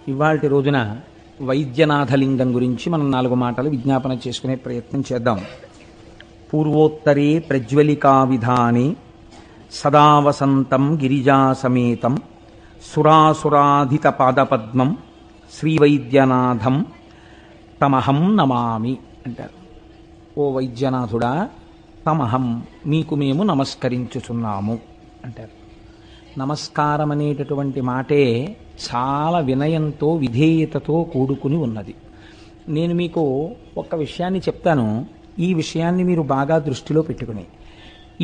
ఇవాల్టి రోజున వైద్యనాథలింగం గురించి మనం 4 మాటలు విజ్ఞాపన చేసుకునే ప్రయత్నం చేద్దాం. పూర్వోత్తరే ప్రజ్వలికా విధానే సదా వసంతం గిరిజాసమేతం సురాసురాధిత పాదపద్మం శ్రీవైద్యనాథం తమహం నమామి అంటారు. ఓ వైద్యనాథుడా, తమహం మీకు మేము నమస్కరించుచున్నాము అంటారు. నమస్కారం అనేటటువంటి మాటే చాలా వినయంతో విధేయతతో కూడుకుని ఉన్నది. నేను మీకు ఒక విషయాన్ని చెప్తాను. ఈ విషయాన్ని మీరు బాగా దృష్టిలో పెట్టుకుని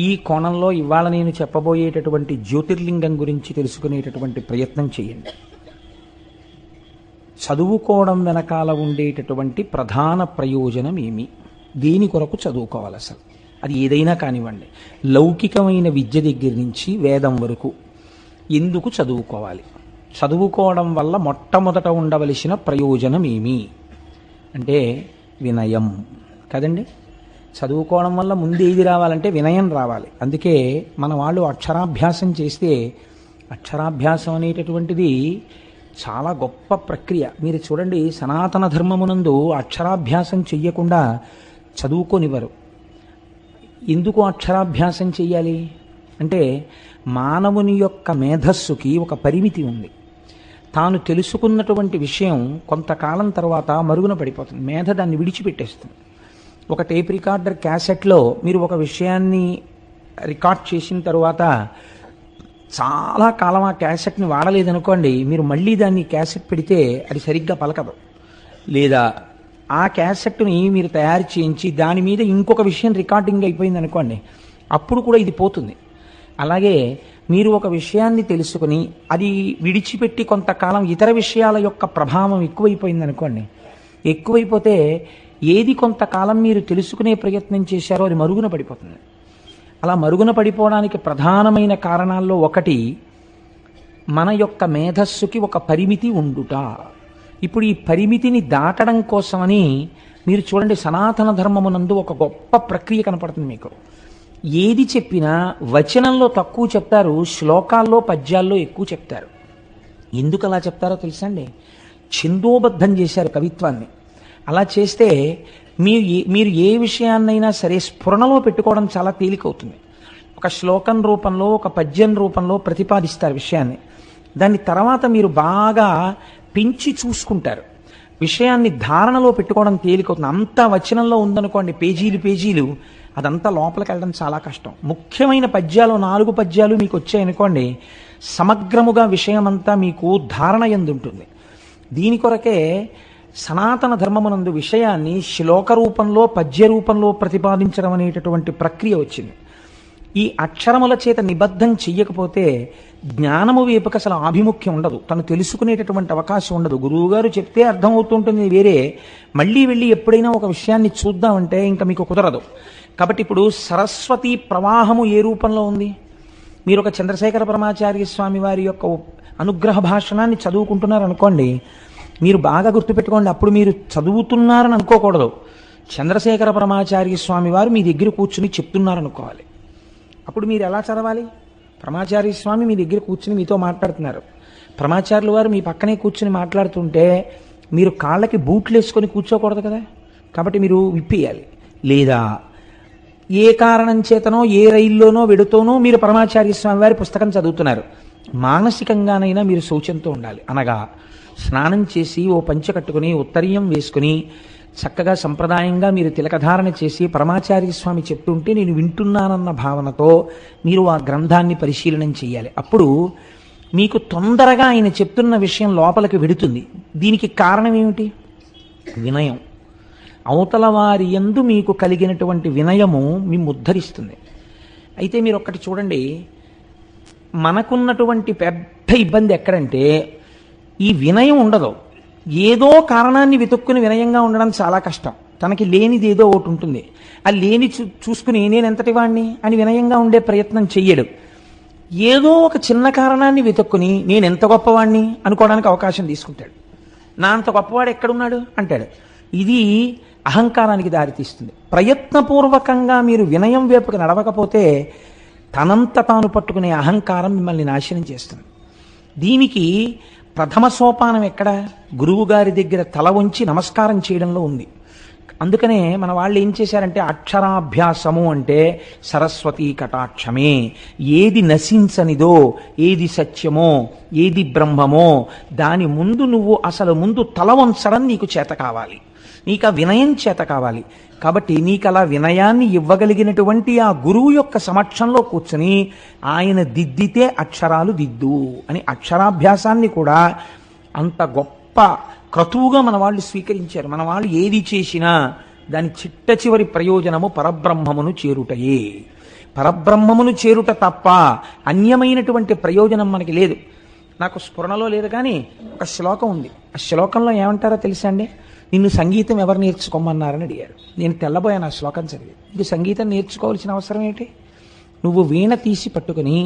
ఈ కోణంలో ఇవాళ నేను చెప్పబోయేటటువంటి జ్యోతిర్లింగం గురించి తెలుసుకునేటటువంటి ప్రయత్నం చేయండి. చదువుకోవడం వెనకాల ఉండేటటువంటి ప్రధాన ప్రయోజనం ఏమి, దేని కొరకు చదువుకోవాలి, అసలు అది ఏదైనా కానివ్వండి, లౌకికమైన విద్య దగ్గర నుంచి వేదం వరకు ఎందుకు చదువుకోవాలి, చదువుకోవడం వల్ల మొట్టమొదట ఉండవలసిన ప్రయోజనం ఏమి అంటే వినయం కదండి. చదువుకోవడం వల్ల ముందు ఏది రావాలంటే వినయం రావాలి. అందుకే మన వాళ్ళు అక్షరాభ్యాసం చేస్తే, అక్షరాభ్యాసం అనేటటువంటిది చాలా గొప్ప ప్రక్రియ. మీరు చూడండి, సనాతన ధర్మమునందు అక్షరాభ్యాసం చెయ్యకుండా చదువుకోనివ్వరు. ఎందుకు అక్షరాభ్యాసం చెయ్యాలి అంటే, మానవుని యొక్క మేధస్సుకి ఒక పరిమితి ఉంది. తాను తెలుసుకున్నటువంటి విషయం కొంతకాలం తర్వాత మరుగున పడిపోతుంది. మేధ దాన్ని విడిచిపెట్టేస్తుంది. ఒక టేప్ రికార్డర్ క్యాసెట్లో మీరు ఒక విషయాన్ని రికార్డ్ చేసిన తర్వాత చాలా కాలం ఆ క్యాసెట్ని వాడలేదనుకోండి, మీరు మళ్ళీ దాన్ని క్యాసెట్ పెడితే అది సరిగ్గా పలకదు. లేదా ఆ క్యాసెట్ని మీరు తయారు చేయించి దాని మీద ఇంకొక విషయం రికార్డింగ్ అయిపోయింది అనుకోండి, అప్పుడు కూడా ఇది పోతుంది. అలాగే మీరు ఒక విషయాన్ని తెలుసుకుని అది విడిచిపెట్టి కొంతకాలం ఇతర విషయాల యొక్క ప్రభావం ఎక్కువైపోయింది అనుకోండి, ఎక్కువైపోతే ఏది కొంతకాలం మీరు తెలుసుకునే ప్రయత్నం చేశారో అది మరుగున పడిపోతుంది. అలా మరుగున పడిపోవడానికి ప్రధానమైన కారణాల్లో ఒకటి మన యొక్క మేధస్సుకి ఒక పరిమితి ఉండుట. ఇప్పుడు ఈ పరిమితిని దాటడం కోసమని మీరు చూడండి, సనాతన ధర్మమునందు ఒక గొప్ప ప్రక్రియ కనపడుతుంది మీకు. ఏది చెప్పినా వచనంలో తక్కువ చెప్తారు, శ్లోకాల్లో పద్యాల్లో ఎక్కువ చెప్తారు. ఎందుకు అలా చెప్తారో తెలుసా అండి? ఛందోబద్ధం చేశారు కవిత్వాన్ని. అలా చేస్తే మీరు ఏ విషయాన్నైనా సరే స్ఫురణలో పెట్టుకోవడం చాలా తేలికవుతుంది. ఒక శ్లోకం రూపంలో, ఒక పద్యం రూపంలో ప్రతిపాదిస్తారు విషయాన్ని. దాని తర్వాత మీరు బాగా పెంచి చూసుకుంటారు. విషయాన్ని ధారణలో పెట్టుకోవడం తేలికవుతుంది. అంతా వచనంలో ఉందనుకోండి, పేజీలు పేజీలు, అదంతా లోపలికి వెళ్ళడం చాలా కష్టం. ముఖ్యమైన పద్యాలు 4 పద్యాలు మీకు వచ్చాయనుకోండి, సమగ్రముగా విషయమంతా మీకు ధారణ యందు ఉంటుంది. దీని కొరకే సనాతన ధర్మమునందు విషయాన్ని శ్లోక రూపంలో, పద్య రూపంలో ప్రతిపాదించడం అనేటటువంటి ప్రక్రియ వచ్చింది. ఈ అక్షరముల చేత నిబద్ధం చెయ్యకపోతే జ్ఞానము వైపుకి అసలు ఆభిముఖ్యం ఉండదు, తను తెలుసుకునేటటువంటి అవకాశం ఉండదు. గురువుగారు చెప్తే అర్థమవుతుంటుంది వేరే, మళ్ళీ వెళ్ళి ఎప్పుడైనా ఒక విషయాన్ని చూద్దామంటే ఇంకా మీకు కుదరదు. కాబట్టి ఇప్పుడు సరస్వతి ప్రవాహము ఏ రూపంలో ఉంది? మీరు ఒక చంద్రశేఖర పరమాచార్య స్వామి వారి యొక్క అనుగ్రహ భాషణాన్ని చదువుకుంటున్నారనుకోండి, మీరు బాగా గుర్తుపెట్టుకోండి, అప్పుడు మీరు చదువుతున్నారని అనుకోకూడదు. చంద్రశేఖర పరమాచార్య స్వామి వారు మీ దగ్గర కూర్చుని చెప్తున్నారనుకోవాలి. అప్పుడు మీరు ఎలా చదవాలి? పరమాచార్య స్వామి మీ దగ్గర కూర్చుని మీతో మాట్లాడుతున్నారు, పరమాచార్యుల వారు మీ పక్కనే కూర్చుని మాట్లాడుతుంటే మీరు కాళ్ళకి బూట్లు వేసుకొని కూర్చోకూడదు కదా. కాబట్టి మీరు విప్పేయాలి. లేదా ఏ కారణం చేతనో, ఏ రైల్లోనో వెడుతోనో మీరు పరమాచార్య స్వామి వారి పుస్తకం చదువుతున్నారు, మానసికంగానైనా మీరు శౌచంతో ఉండాలి. అనగా స్నానం చేసి ఓ పంచె కట్టుకుని ఉత్తరీయం వేసుకుని చక్కగా సంప్రదాయంగా మీరు తిలకధారణ చేసి పరమాచార్య స్వామి చెప్తుంటే నేను వింటున్నానన్న భావనతో మీరు ఆ గ్రంథాన్ని పరిశీలనం చేయాలి. అప్పుడు మీకు తొందరగా ఆయన చెప్తున్న విషయం లోపలికి వెడుతుంది. దీనికి కారణం ఏమిటి? వినయం. అవతల వారి యందు మీకు కలిగినటువంటి వినయము మిమ్ము ఉద్ధరిస్తుంది. అయితే మీరు ఒక్కటి చూడండి, మనకున్నటువంటి పెద్ద ఇబ్బంది ఎక్కడంటే ఈ వినయం ఉండదు. ఏదో కారణాన్ని వెతుక్కుని వినయంగా ఉండడం చాలా కష్టం. తనకి లేనిది ఏదో ఒకటి ఉంటుంది, ఆ లేని చూసుకుని నేను ఎంతటి వాడిని అని వినయంగా ఉండే ప్రయత్నం చెయ్యడు. ఏదో ఒక చిన్న కారణాన్ని వెతుక్కుని నేను ఎంత గొప్పవాడిని అనుకోవడానికి అవకాశం తీసుకుంటాడు. నా అంత గొప్పవాడు ఎక్కడున్నాడు అంటాడు. ఇది అహంకారానికి దారితీస్తుంది. ప్రయత్నపూర్వకంగా మీరు వినయం వైపుకి నడవకపోతే తనంత తాను పట్టుకునే అహంకారం మిమ్మల్ని నాశనం చేస్తుంది. దీనికి ప్రథమ సోపానం ఎక్కడ? గురువుగారి దగ్గర తల వంచి నమస్కారం చేయడంలో ఉంది. అందుకనే మన వాళ్ళు ఏం చేశారంటే అక్షరాభ్యాసము అంటే సరస్వతీ కటాక్షమే. ఏది నశించనిదో, ఏది సత్యమో, ఏది బ్రహ్మమో దాని ముందు నువ్వు అసలు ముందు తల వంచడం నీకు చేత కావాలి, నీకు ఆ వినయం చేత కావాలి. కాబట్టి నీకు అలా వినయాన్ని ఇవ్వగలిగినటువంటి ఆ గురువు యొక్క సమక్షంలో కూర్చుని ఆయన దిద్దితే అక్షరాలు దిద్దు అని అక్షరాభ్యాసాన్ని కూడా అంత గొప్ప క్రతువుగా మన వాళ్ళు స్వీకరించారు. మన వాళ్ళు ఏది చేసినా దాని చిట్ట చివరి ప్రయోజనము పరబ్రహ్మమును చేరుటయే. పరబ్రహ్మమును చేరుట తప్ప అన్యమైనటువంటి ప్రయోజనం మనకి లేదు. నాకు స్ఫురణలో లేదు కానీ ఒక శ్లోకం ఉంది. ఆ శ్లోకంలో ఏమంటారో తెలుసా అండి? నిన్ను సంగీతం ఎవరు నేర్చుకోమన్నారని అడిగారు. నేను తెల్లబోయాను ఆ శ్లోకం చదివి. నీకు సంగీతం నేర్చుకోవాల్సిన అవసరం ఏంటి? నువ్వు వీణ తీసి పట్టుకుని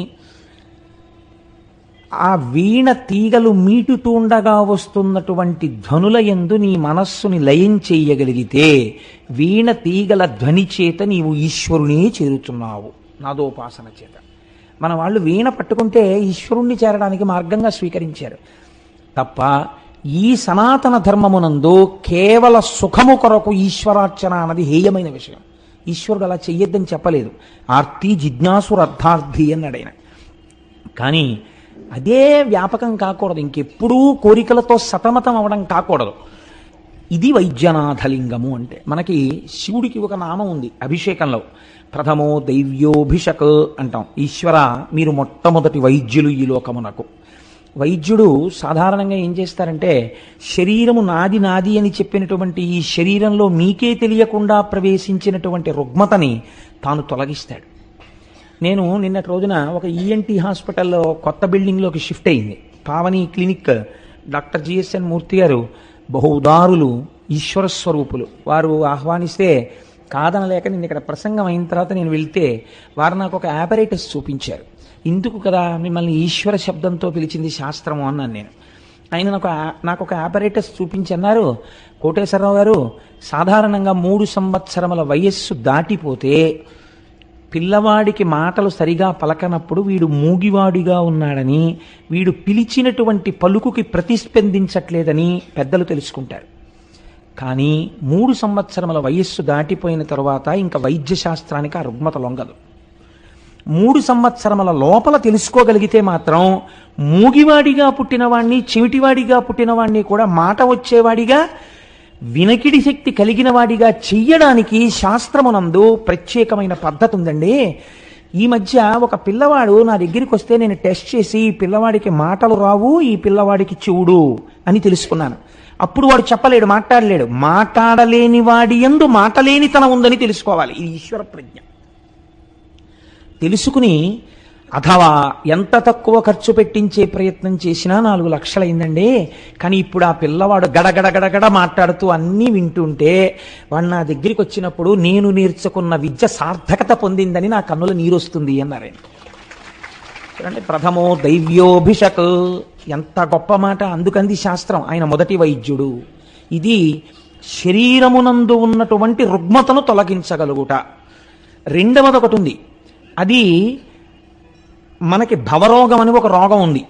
ఆ వీణ తీగలు మీటుతుండగా వస్తున్నటువంటి ధ్వనుల యందు నీ మనస్సుని లయం చేయగలిగితే వీణ తీగల ధ్వని చేత నీవు ఈశ్వరునే చేరుతున్నావు నాదోపాసన చేత. మన వాళ్ళు వీణ పట్టుకుంటే ఈశ్వరుణ్ణి చేరడానికి మార్గంగా స్వీకరించారు తప్ప ఈ సనాతన ధర్మమునందు కేవల సుఖము కొరకు ఈశ్వరార్చన అన్నది హేయమైన విషయం. ఈశ్వరుడు అలా చెయ్యొద్దని చెప్పలేదు. ఆర్తి జిజ్ఞాసురర్థార్థి అన్నాడు ఆయన. కానీ అదే వ్యాపకం కాకూడదు, ఇంకెప్పుడూ కోరికలతో సతమతం అవడం కాకూడదు. ఇది వైద్యనాథలింగము అంటే. మనకి శివుడికి ఒక నామం ఉంది అభిషేకంలో, ప్రథమో దైవ్యోభిషక్ అంటాం. ఈశ్వర మీరు మొట్టమొదటి వైద్యులు ఈ లోకమునకు. వైద్యుడు సాధారణంగా ఏం చేస్తారంటే శరీరము నాది నాది అని చెప్పినటువంటి ఈ శరీరంలో మీకే తెలియకుండా ప్రవేశించినటువంటి రుగ్మతని తాను తొలగిస్తాడు. నేను నిన్నటి రోజున ఒక ఈఎన్టీ హాస్పిటల్లో కొత్త బిల్డింగ్లోకి షిఫ్ట్ అయింది. పావని క్లినిక్. డాక్టర్ జిఎస్ఎన్ మూర్తి గారు బహు ఉదారులు, ఈశ్వర స్వరూపులు. వారు ఆహ్వానిస్తే కాదనలేక నేను ఇక్కడ ప్రసంగం అయిన తర్వాత నేను వెళ్తే వారు నాకు ఒక ఆపరేటస్ చూపించారు. ఇందుకు కదా మిమ్మల్ని ఈశ్వర శబ్దంతో పిలిచింది శాస్త్రము అన్నాను నేను. ఆయన నాకు ఒక ఆపరేటస్ చూపించి అన్నారు, కోటేశ్వరరావు గారు సాధారణంగా 3 సంవత్సరముల వయస్సు దాటిపోతే పిల్లవాడికి మాటలు సరిగా పలకనప్పుడు వీడు మూగివాడిగా ఉన్నాడని, వీడు పిలిచినటువంటి పలుకుకి ప్రతిస్పందించట్లేదని పెద్దలు తెలుసుకుంటారు. కానీ 3 సంవత్సరముల వయస్సు దాటిపోయిన తరువాత ఇంకా వైద్య శాస్త్రానికి ఆ రుగ్మత లొంగదు. 3 సంవత్సరముల లోపల తెలుసుకోగలిగితే మాత్రం మూగివాడిగా పుట్టినవాణ్ణి, చెవిటివాడిగా పుట్టినవాణ్ణి కూడా మాట వచ్చేవాడిగా, వినకిడి శక్తి కలిగిన వాడిగా చెయ్యడానికి శాస్త్రమునందు ప్రత్యేకమైన పద్ధతి ఉందండి. ఈ మధ్య ఒక పిల్లవాడు నా దగ్గరికి వస్తే నేను టెస్ట్ చేసి ఈ పిల్లవాడికి మాటలు రావు, ఈ పిల్లవాడికి చెవుడు అని తెలుసుకున్నాను. అప్పుడు వాడు చెప్పలేడు, మాట్లాడలేడు. మాట్లాడలేని వాడి యందు మాటలేనితనం ఉందని తెలుసుకోవాలి. ఈ ఈశ్వర ప్రజ్ఞ తెలుసుకుని అథవా ఎంత తక్కువ ఖర్చు పెట్టించే ప్రయత్నం చేసినా 4 లక్షలైందండి. కానీ ఇప్పుడు ఆ పిల్లవాడు గడగడ మాట్లాడుతూ అన్నీ వింటుంటే వాడు నా దగ్గరికి వచ్చినప్పుడు నేను నేర్చుకున్న విద్య సార్థకత పొందిందని నా కన్నుల నీరొస్తుంది అన్నారు ఆయన. చూడండి, ప్రథమో దైవ్యోభిషక్ ఎంత గొప్ప మాట. అందుకంది శాస్త్రం ఆయన మొదటి వైద్యుడు. ఇది శరీరమునందు ఉన్నటువంటి రుగ్మతను తొలగించగలుగుట. రెండవది ఒకటి ఉంది, అది మనకి భవరోగం అని ఒక రోగం ఉంది.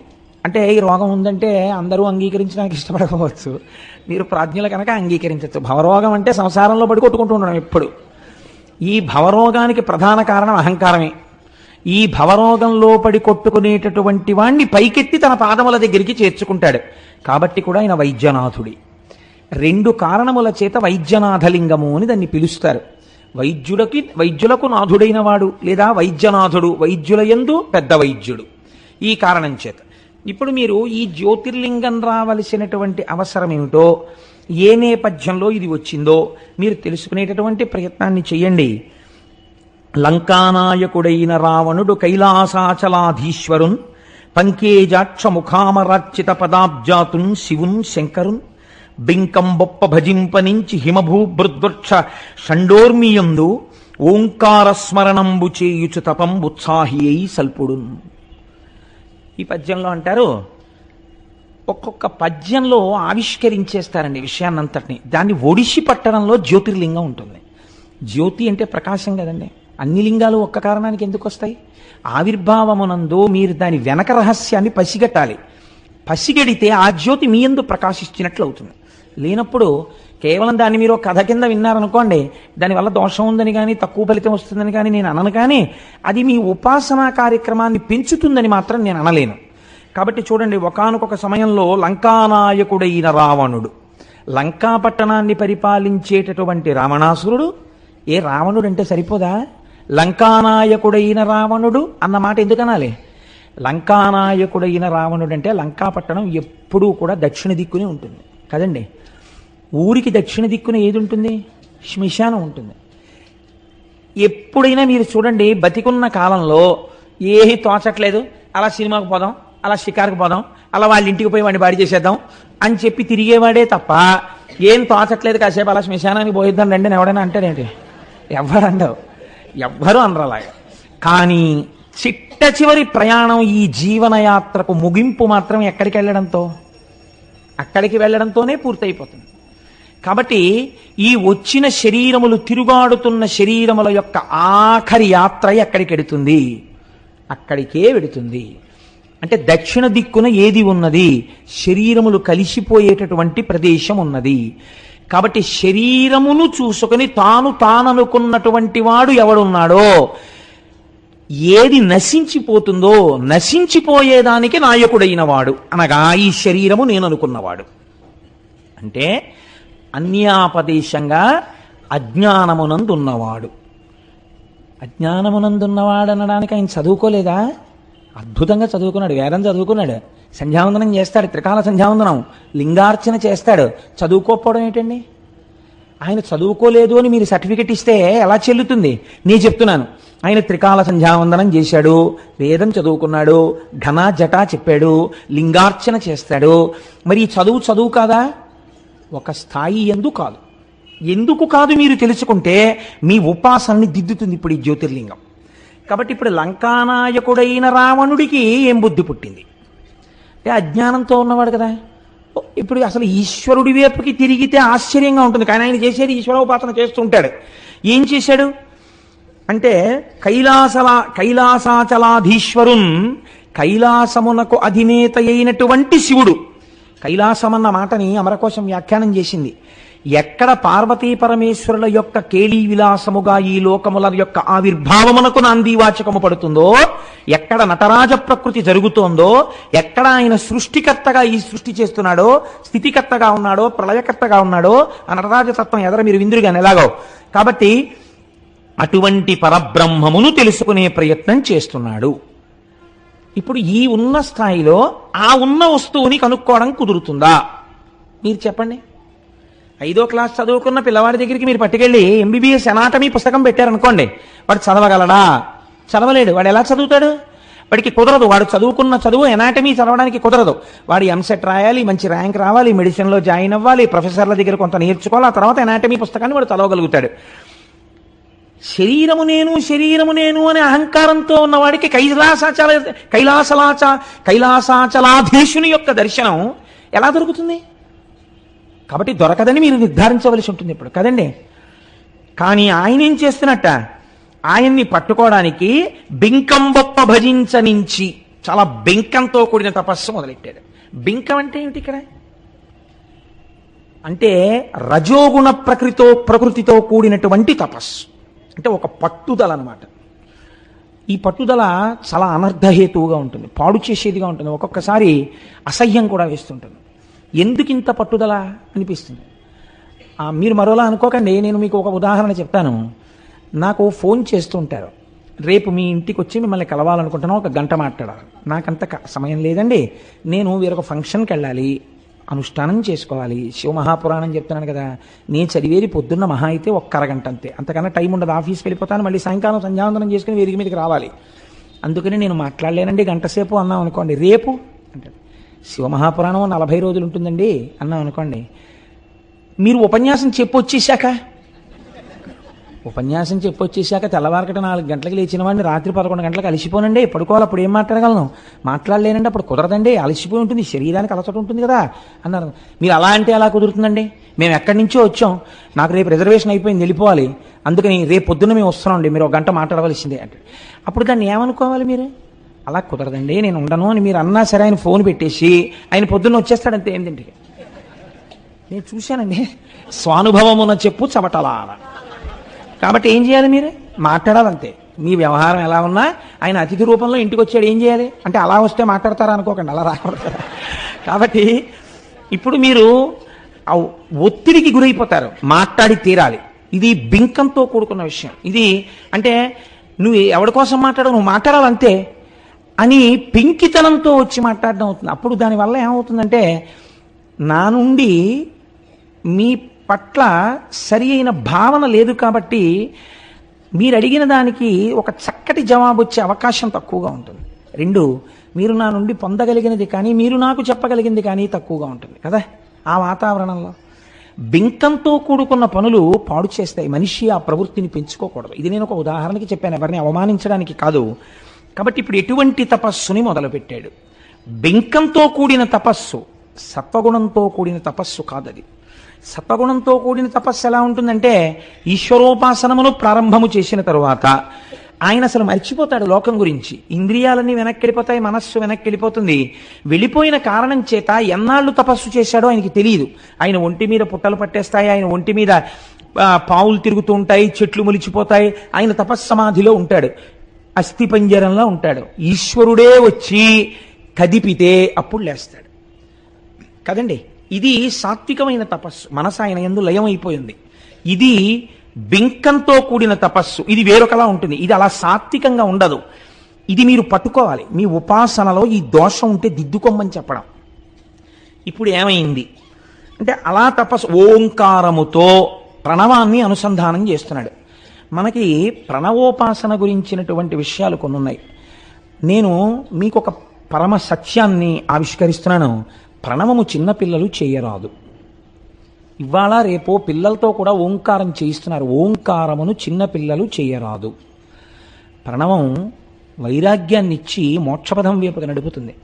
అంటే ఈ రోగం ఉందంటే అందరూ అంగీకరించడానికి ఇష్టపడకపోవచ్చు, మీరు ప్రాజ్ఞులు కనుక అంగీకరించవచ్చు. భవరోగం అంటే సంసారంలో పడి కొట్టుకుంటూ ఉండడం ఎప్పుడు. ఈ భవరోగానికి ప్రధాన కారణం అహంకారమే. ఈ భవరోగంలో పడి కొట్టుకునేటటువంటి వాణ్ణి పైకెత్తి తన పాదముల దగ్గరికి చేర్చుకుంటాడు. కాబట్టి కూడా ఆయన వైద్యనాథుడి. 2 కారణముల చేత వైద్యనాథలింగము అని దాన్ని పిలుస్తారు. వైద్యులకు నాథుడైన వాడు లేదా వైద్యనాథుడు, వైద్యుల యందు పెద్ద వైద్యుడు. ఈ కారణం చేత ఇప్పుడు మీరు ఈ జ్యోతిర్లింగం రావలసినటువంటి అవసరం ఏమిటో, ఏ నేపథ్యంలో ఇది వచ్చిందో మీరు తెలుసుకునేటటువంటి ప్రయత్నాన్ని చెయ్యండి. లంకానాయకుడైన రావణుడు కైలాసాచలాధీశ్వరున్ పంకేజాక్ష ముఖామరార్చిత పదాబ్జాతున్ శివున్ శంకరున్ బింకంబొప్ప భజింపనించి హిమభూభృద్వృక్ష షండోర్మియందు ఓంకారస్మరణంబు చేయుచు తపం ఉత్సాహి అయి సల్పుడున్. ఈ పద్యంలో అంటారు, ఒక్కొక్క పద్యంలో ఆవిష్కరించేస్తారండి విషయాన్నంతటిని. దాన్ని ఒడిసి పట్టడంలో జ్యోతిర్లింగం ఉంటుంది. జ్యోతి అంటే ప్రకాశం కదండి. అన్ని లింగాలు ఒక్క కారణానికి ఎందుకు వస్తాయి? ఆవిర్భావమునందు మీరు దాని వెనక రహస్యాన్ని పసిగట్టాలి. పసిగడితే ఆ జ్యోతి మీ యందు ప్రకాశించినట్లు అవుతుంది. లేనప్పుడు కేవలం దాన్ని మీరు కథ కింద విన్నారనుకోండి, దానివల్ల దోషం ఉందని కానీ తక్కువ ఫలితం వస్తుందని కానీ నేను అనను, కానీ అది మీ ఉపాసనా కార్యక్రమాన్ని పెంచుతుందని మాత్రం నేను అనలేను. కాబట్టి చూడండి, ఒకానొక సమయంలో లంకానాయకుడైన రావణుడు, లంకా పట్టణాన్ని పరిపాలించేటటువంటి రావణాసురుడు, ఏ రావణుడు అంటే సరిపోదా, లంకానాయకుడైన రావణుడు అన్న మాట ఎందుకనాలి? లంకానాయకుడైన రావణుడు అంటే లంకా పట్టణం ఎప్పుడూ కూడా దక్షిణ దిక్కునే ఉంటుంది కదండి. ఊరికి దక్షిణ దిక్కున ఏది ఉంటుంది? శ్మశానం ఉంటుంది. ఎప్పుడైనా మీరు చూడండి, బతికున్న కాలంలో ఏమీ తోచట్లేదు, అలా సినిమాకు పోదాం, అలా షికారుకు పోదాం, అలా వాళ్ళ ఇంటికి పోయి వాడిని బాడి చేసేద్దాం అని చెప్పి తిరిగేవాడే తప్ప, ఏం తోచట్లేదు కాసేపు అలా శ్మశానానికి పోయిద్దాం రండి అని ఎవడైనా అంటారేంటి? ఎవ్వరు అండవు, ఎవ్వరూ అనరలాగా. కానీ చిట్ట చివరి ప్రయాణం, ఈ జీవనయాత్రకు ముగింపు మాత్రం ఎక్కడికి వెళ్ళడంతో, అక్కడికి వెళ్ళడంతోనే పూర్తయిపోతుంది. కాబట్టి ఈ వచ్చిన శరీరములు, తిరుగాడుతున్న శరీరముల యొక్క ఆఖరి యాత్ర ఎక్కడికి వెడుతుంది? అక్కడికే వెడుతుంది. అంటే దక్షిణ దిక్కున ఏది ఉన్నది? శరీరములు కలిసిపోయేటటువంటి ప్రదేశం ఉన్నది. కాబట్టి శరీరమును చూసుకుని తాననుకున్నటువంటి వాడు ఎవడున్నాడో, ఏది నశించిపోతుందో, నశించిపోయేదానికి నాయకుడైన వాడు అనగా ఈ శరీరము నేను అనుకున్నవాడు. అంటే అన్యాపదేశంగా అజ్ఞానమునందున్నవాడు. అజ్ఞానమునందున్నవాడు అనడానికి ఆయన చదువుకోలేదా? అద్భుతంగా చదువుకున్నాడు, వేదం చదువుకున్నాడు, సంధ్యావందనం చేస్తాడు, త్రికాల సంధ్యావందనం, లింగార్చన చేస్తాడు. చదువుకోకపోవడం ఏంటండి? ఆయన చదువుకోలేదు అని మీరు సర్టిఫికెట్ ఇస్తే ఎలా చెల్లుతుంది? నేను చెప్తున్నాను, ఆయన త్రికాల సంధ్యావందనం చేశాడు, వేదం చదువుకున్నాడు, ఘన జటా చెప్పాడు, లింగార్చన చేస్తాడు. మరి ఈ చదువు కాదా? ఒక స్థాయి ఎందు కాదు. ఎందుకు కాదు మీరు తెలుసుకుంటే మీ ఉపాసనని దిద్దుతుంది ఇప్పుడు ఈ జ్యోతిర్లింగం. కాబట్టి ఇప్పుడు లంకానాయకుడైన రావణుడికి ఏం బుద్ధి పుట్టింది అంటే అజ్ఞానంతో ఉన్నవాడు కదా. ఇప్పుడు అసలు ఈశ్వరుడి వైపుకి తిరిగితే ఆశ్చర్యంగా ఉంటుంది, కానీ ఆయన చేసేది ఈశ్వరోపాసన చేస్తూ ఉంటాడు. ఏం చేశాడు అంటే కైలాసాచలాధీశ్వరున్, కైలాసమునకు అధినేత అయినటువంటి శివుడు. కైలాసమన్న మాటని అమరకోశం వ్యాఖ్యానం చేసింది. ఎక్కడ పార్వతీ పరమేశ్వరుల యొక్క కేళీ విలాసముగా ఈ లోకముల యొక్క ఆవిర్భావమునకు నాందీవాచకము పడుతుందో, ఎక్కడ నటరాజ ప్రకృతి జరుగుతోందో, ఎక్కడ ఆయన సృష్టికర్తగా ఈ సృష్టి చేస్తున్నాడో, స్థితికర్తగా ఉన్నాడో, ప్రళయకర్తగా ఉన్నాడో, ఆ నటరాజతత్వం ఎదర మీరు విందురుగాని ఎలాగో. కాబట్టి అటువంటి పరబ్రహ్మమును తెలుసుకునే ప్రయత్నం చేస్తున్నాడు. ఇప్పుడు ఈ ఉన్న స్థాయిలో ఆ ఉన్న వస్తువుని కనుక్కోవడం కుదురుతుందా? మీరు చెప్పండి. 5వ క్లాస్ చదువుకున్న పిల్లవాడి దగ్గరికి మీరు పట్టుకెళ్ళి ఎంబీబీఎస్ ఎనాటమీ పుస్తకం పెట్టారనుకోండి, వాడు చదవగలడా? చదవలేడు. వాడు ఎలా చదువుతాడు? వాడికి కుదరదు. వాడు చదువుకున్న చదువు ఎనాటమీ చదవడానికి కుదరదు. వాడు ఎంసెట్ రాయాలి, మంచి ర్యాంక్ రావాలి, మెడిసిన్లో జాయిన్ అవ్వాలి, ప్రొఫెసర్ల దగ్గర కొంత నేర్చుకోవాలి, ఆ తర్వాత ఎనాటమీ పుస్తకాన్ని వాడు చదవగలుగుతాడు. శరీరము నేను అనే అహంకారంతో ఉన్నవాడికి కైలాసాచలాధీశుని యొక్క దర్శనం ఎలా దొరుకుతుంది? కాబట్టి దొరకదని మీరు నిర్ధారించవలసి ఉంటుంది ఇప్పుడు కదండి. కానీ ఆయన ఏం చేస్తున్నట్ట, ఆయన్ని పట్టుకోవడానికి బింకంబొప్ప భజించనించి చాలా బింకంతో కూడిన తపస్సు మొదలెట్టాడు. బింకం అంటే ఏమిటి ఇక్కడ? అంటే రజోగుణ ప్రకృతితో కూడినటువంటి తపస్సు. అంటే ఒక పట్టుదల అన్నమాట. ఈ పట్టుదల చాలా అనర్ధహేతువుగా ఉంటుంది, పాడు చేసేదిగా ఉంటుంది, ఒక్కొక్కసారి అసహ్యం కూడా వేస్తుంటుంది. ఎందుకింత పట్టుదల అనిపిస్తుంది. మీరు మరోలా అనుకోకండి. నేను మీకు ఒక ఉదాహరణ చెప్తాను. నాకు ఫోన్ చేస్తూ ఉంటారు, రేపు మీ ఇంటికి వచ్చి మిమ్మల్ని కలవాలనుకుంటున్నాను, 1 గంట మాట్లాడాలి. నాకంత సమయం లేదండి, నేను వేరొక ఫంక్షన్కి వెళ్ళాలి, అనుష్ఠానం చేసుకోవాలి, శివమహాపురాణం చెప్తున్నాను కదా, నేను చదివేది పొద్దున్న మహా అయితే 1 అరగంట అంతే, అంతకన్నా టైం ఉండదు. ఆఫీస్కి వెళ్ళిపోతాను, మళ్ళీ సాయంకాలం సంధ్యావందనం చేసుకుని వేదిక మీదకి రావాలి. అందుకని నేను మాట్లాడలేనండి, గంట సేపు అన్నాం అనుకోండి. రేపు అంటే శివమహాపురాణం 40 రోజులు ఉంటుందండి అన్నాం అనుకోండి. మీరు ఉపన్యాసం చెప్పొచ్చేసాక తెల్లవారకట 4 గంటలకు లేచిన వాడిని రాత్రి 11 గంటలకు అలసిపోనండి, పడుకోవాలి, అప్పుడు ఏం మాట్లాడగలను? మాట్లాడలేనండి, అప్పుడు కుదరదండి, అలసిపోయి ఉంటుంది, శరీరానికి అలసట ఉంటుంది కదా అన్నారు. మీరు అలా అంటే ఎలా కుదురుతుందండి? మేము ఎక్కడి నుంచో వచ్చాం, నాకు రేపు రిజర్వేషన్ అయిపోయింది, వెళ్ళిపోవాలి, అందుకని రేపు పొద్దున్న మేము వస్తున్నామండి, మీరు 1 గంట మాట్లాడవలసిందే అంటే అప్పుడు దాన్ని ఏమనుకోవాలి? మీరు అలా కుదరదండి, నేను ఉండను అని మీరు అన్నా సరే ఆయన ఫోన్ పెట్టేసి ఆయన పొద్దున్న వచ్చేస్తాడంతే ఏంటంటే. నేను చూశానండి, స్వానుభవమున చెప్పు చవటలా. కాబట్టి ఏం చేయాలి, మీరు మాట్లాడాలంతే. మీ వ్యవహారం ఎలా ఉన్నా ఆయన అతిథి రూపంలో ఇంటికి వచ్చాడు, ఏం చేయాలి అంటే అలా వస్తే మాట్లాడతారా అనుకోకండి, అలా రాకూడదు. కాబట్టి ఇప్పుడు మీరు ఒత్తిడికి గురైపోతారు, మాట్లాడి తీరాలి. ఇది బింకంతో కూడుకున్న విషయం. ఇది అంటే నువ్వు ఎవరి కోసం మాట్లాడవు, నువ్వు మాట్లాడాలంతే అని పింకితనంతో వచ్చి మాట్లాడడం అవుతుంది. అప్పుడు దానివల్ల ఏమవుతుందంటే నా నుండి మీ పట్ల సరి అయిన భావన లేదు కాబట్టి మీరు అడిగిన దానికి ఒక చక్కటి జవాబు వచ్చే అవకాశం తక్కువగా ఉంటుంది. రెండు, మీరు నా నుండి పొందగలిగినది కానీ మీరు నాకు చెప్పగలిగింది కానీ తక్కువగా ఉంటుంది కదా. ఆ వాతావరణంలో బింకంతో కూడుకున్న పనులు పాడు చేస్తాయి. మనిషి ఆ ప్రవృత్తిని పెంచుకోకూడదు. ఇది నేను ఒక ఉదాహరణకి చెప్పాను, ఎవరిని అవమానించడానికి కాదు. కాబట్టి ఇప్పుడు ఎటువంటి తపస్సుని మొదలుపెట్టాడు? బింకంతో కూడిన తపస్సు, సత్వగుణంతో కూడిన తపస్సు కాదది. సత్వగుణంతో కూడిన తపస్సు ఎలా ఉంటుందంటే ఈశ్వరోపాసనమును ప్రారంభము చేసిన తరువాత ఆయన అసలు మర్చిపోతాడు లోకం గురించి. ఇంద్రియాలన్నీ వెనక్కి వెళ్ళిపోతాయి, మనస్సు వెనక్కి వెళ్ళిపోతుంది. వెళ్ళిపోయిన కారణం చేత ఎన్నాళ్ళు తపస్సు చేశాడో ఆయనకి తెలియదు. ఆయన ఒంటి మీద పుట్టలు పట్టేస్తాయి, ఆయన ఒంటి మీద పావులు తిరుగుతూ ఉంటాయి, చెట్లు మొలిచిపోతాయి. ఆయన తపస్సమాధిలో ఉంటాడు, అస్థిపంజరంలో ఉంటాడు. ఈశ్వరుడే వచ్చి కదిపితే అప్పుడు లేస్తాడు కదండి. ఇది సాత్వికమైన తపస్సు, మనసు ఆయన యందు లయం అయిపోయింది. ఇది బింకంతో కూడిన తపస్సు, ఇది వేరొకలా ఉంటుంది. ఇది అలా సాత్వికంగా ఉండదు. ఇది మీరు పట్టుకోవాలి. మీ ఉపాసనలో ఈ దోషం ఉంటే దిద్దుకోమని చెప్పడం. ఇప్పుడు ఏమైంది అంటే అలా తపస్సు ఓంకారముతో ప్రణవాన్ని అనుసంధానం చేస్తున్నాడు. మనకి ప్రణవోపాసన గురించినటువంటి విషయాలు కొన్ని ఉన్నాయి. నేను మీకు ఒక పరమ సత్యాన్ని ఆవిష్కరిస్తున్నాను. ప్రణవము చిన్నపిల్లలు చేయరాదు. ఇవాళ రేపో పిల్లలతో కూడా ఓంకారం చేయిస్తున్నారు. ఓంకారమును చిన్నపిల్లలు చేయరాదు. ప్రణవం వైరాగ్యాన్ని ఇచ్చి మోక్షపదం వైపుకు నడుపుతుంది.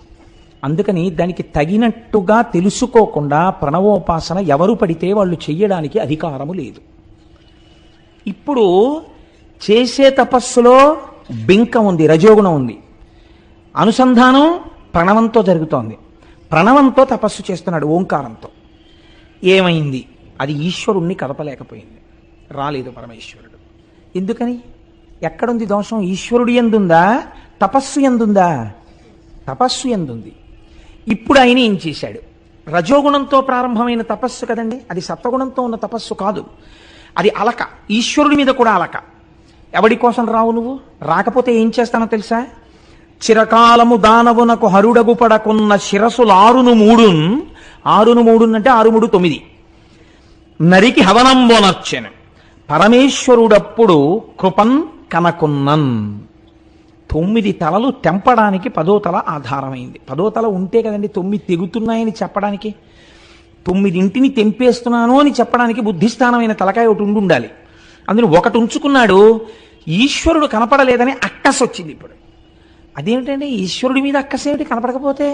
అందుకని దానికి తగినట్టుగా తెలుసుకోకుండా ప్రణవోపాసన ఎవరు పడితే వాళ్ళు చెయ్యడానికి అధికారము లేదు. ఇప్పుడు చేసే తపస్సులో బింకం ఉంది, రజోగుణం ఉంది. అనుసంధానం ప్రణవంతో జరుగుతోంది. ప్రణవంతో తపస్సు చేస్తున్నాడు ఓంకారంతో. ఏమైంది? అది ఈశ్వరుణ్ణి కదపలేకపోయింది, రాలేదు పరమేశ్వరుడు. ఎందుకని? ఎక్కడుంది దోషం? ఈశ్వరుడు ఎందుందా, తపస్సు ఎందుందా? తపస్సు ఎందుంది. ఇప్పుడు ఆయన ఏం చేశాడు? రజోగుణంతో ప్రారంభమైన తపస్సు కదండి, అది సత్వగుణంతో ఉన్న తపస్సు కాదు. అది అలక, ఈశ్వరుడి మీద కూడా అలక. ఎవడి కోసం రావు నువ్వు? రాకపోతే ఏం చేస్తానో తెలుసా? చిరకాలము దానవునకు హరుడగు పడకున్న శిరసులు 6 అంటే 6 3 9 నరికి హవనంబోనర్చెను పరమేశ్వరుడప్పుడు కృపన్ కనకున్నన్. 9 తలలు తెంపడానికి 10వ తల ఆధారమైంది. 10వ తల ఉంటే కదండి 9 తెగుతున్నాయని చెప్పడానికి. 9 తెంపేస్తున్నాను అని చెప్పడానికి బుద్ధిస్థానమైన తలకాయ ఒకటి ఉండాలి. అందులో ఒకటి ఉంచుకున్నాడు. ఈశ్వరుడు కనపడలేదని అక్కస్ వచ్చింది. ఇప్పుడు అదేమిటండి, ఈశ్వరుడి మీద అక్కసేమిటి కనపడకపోతే?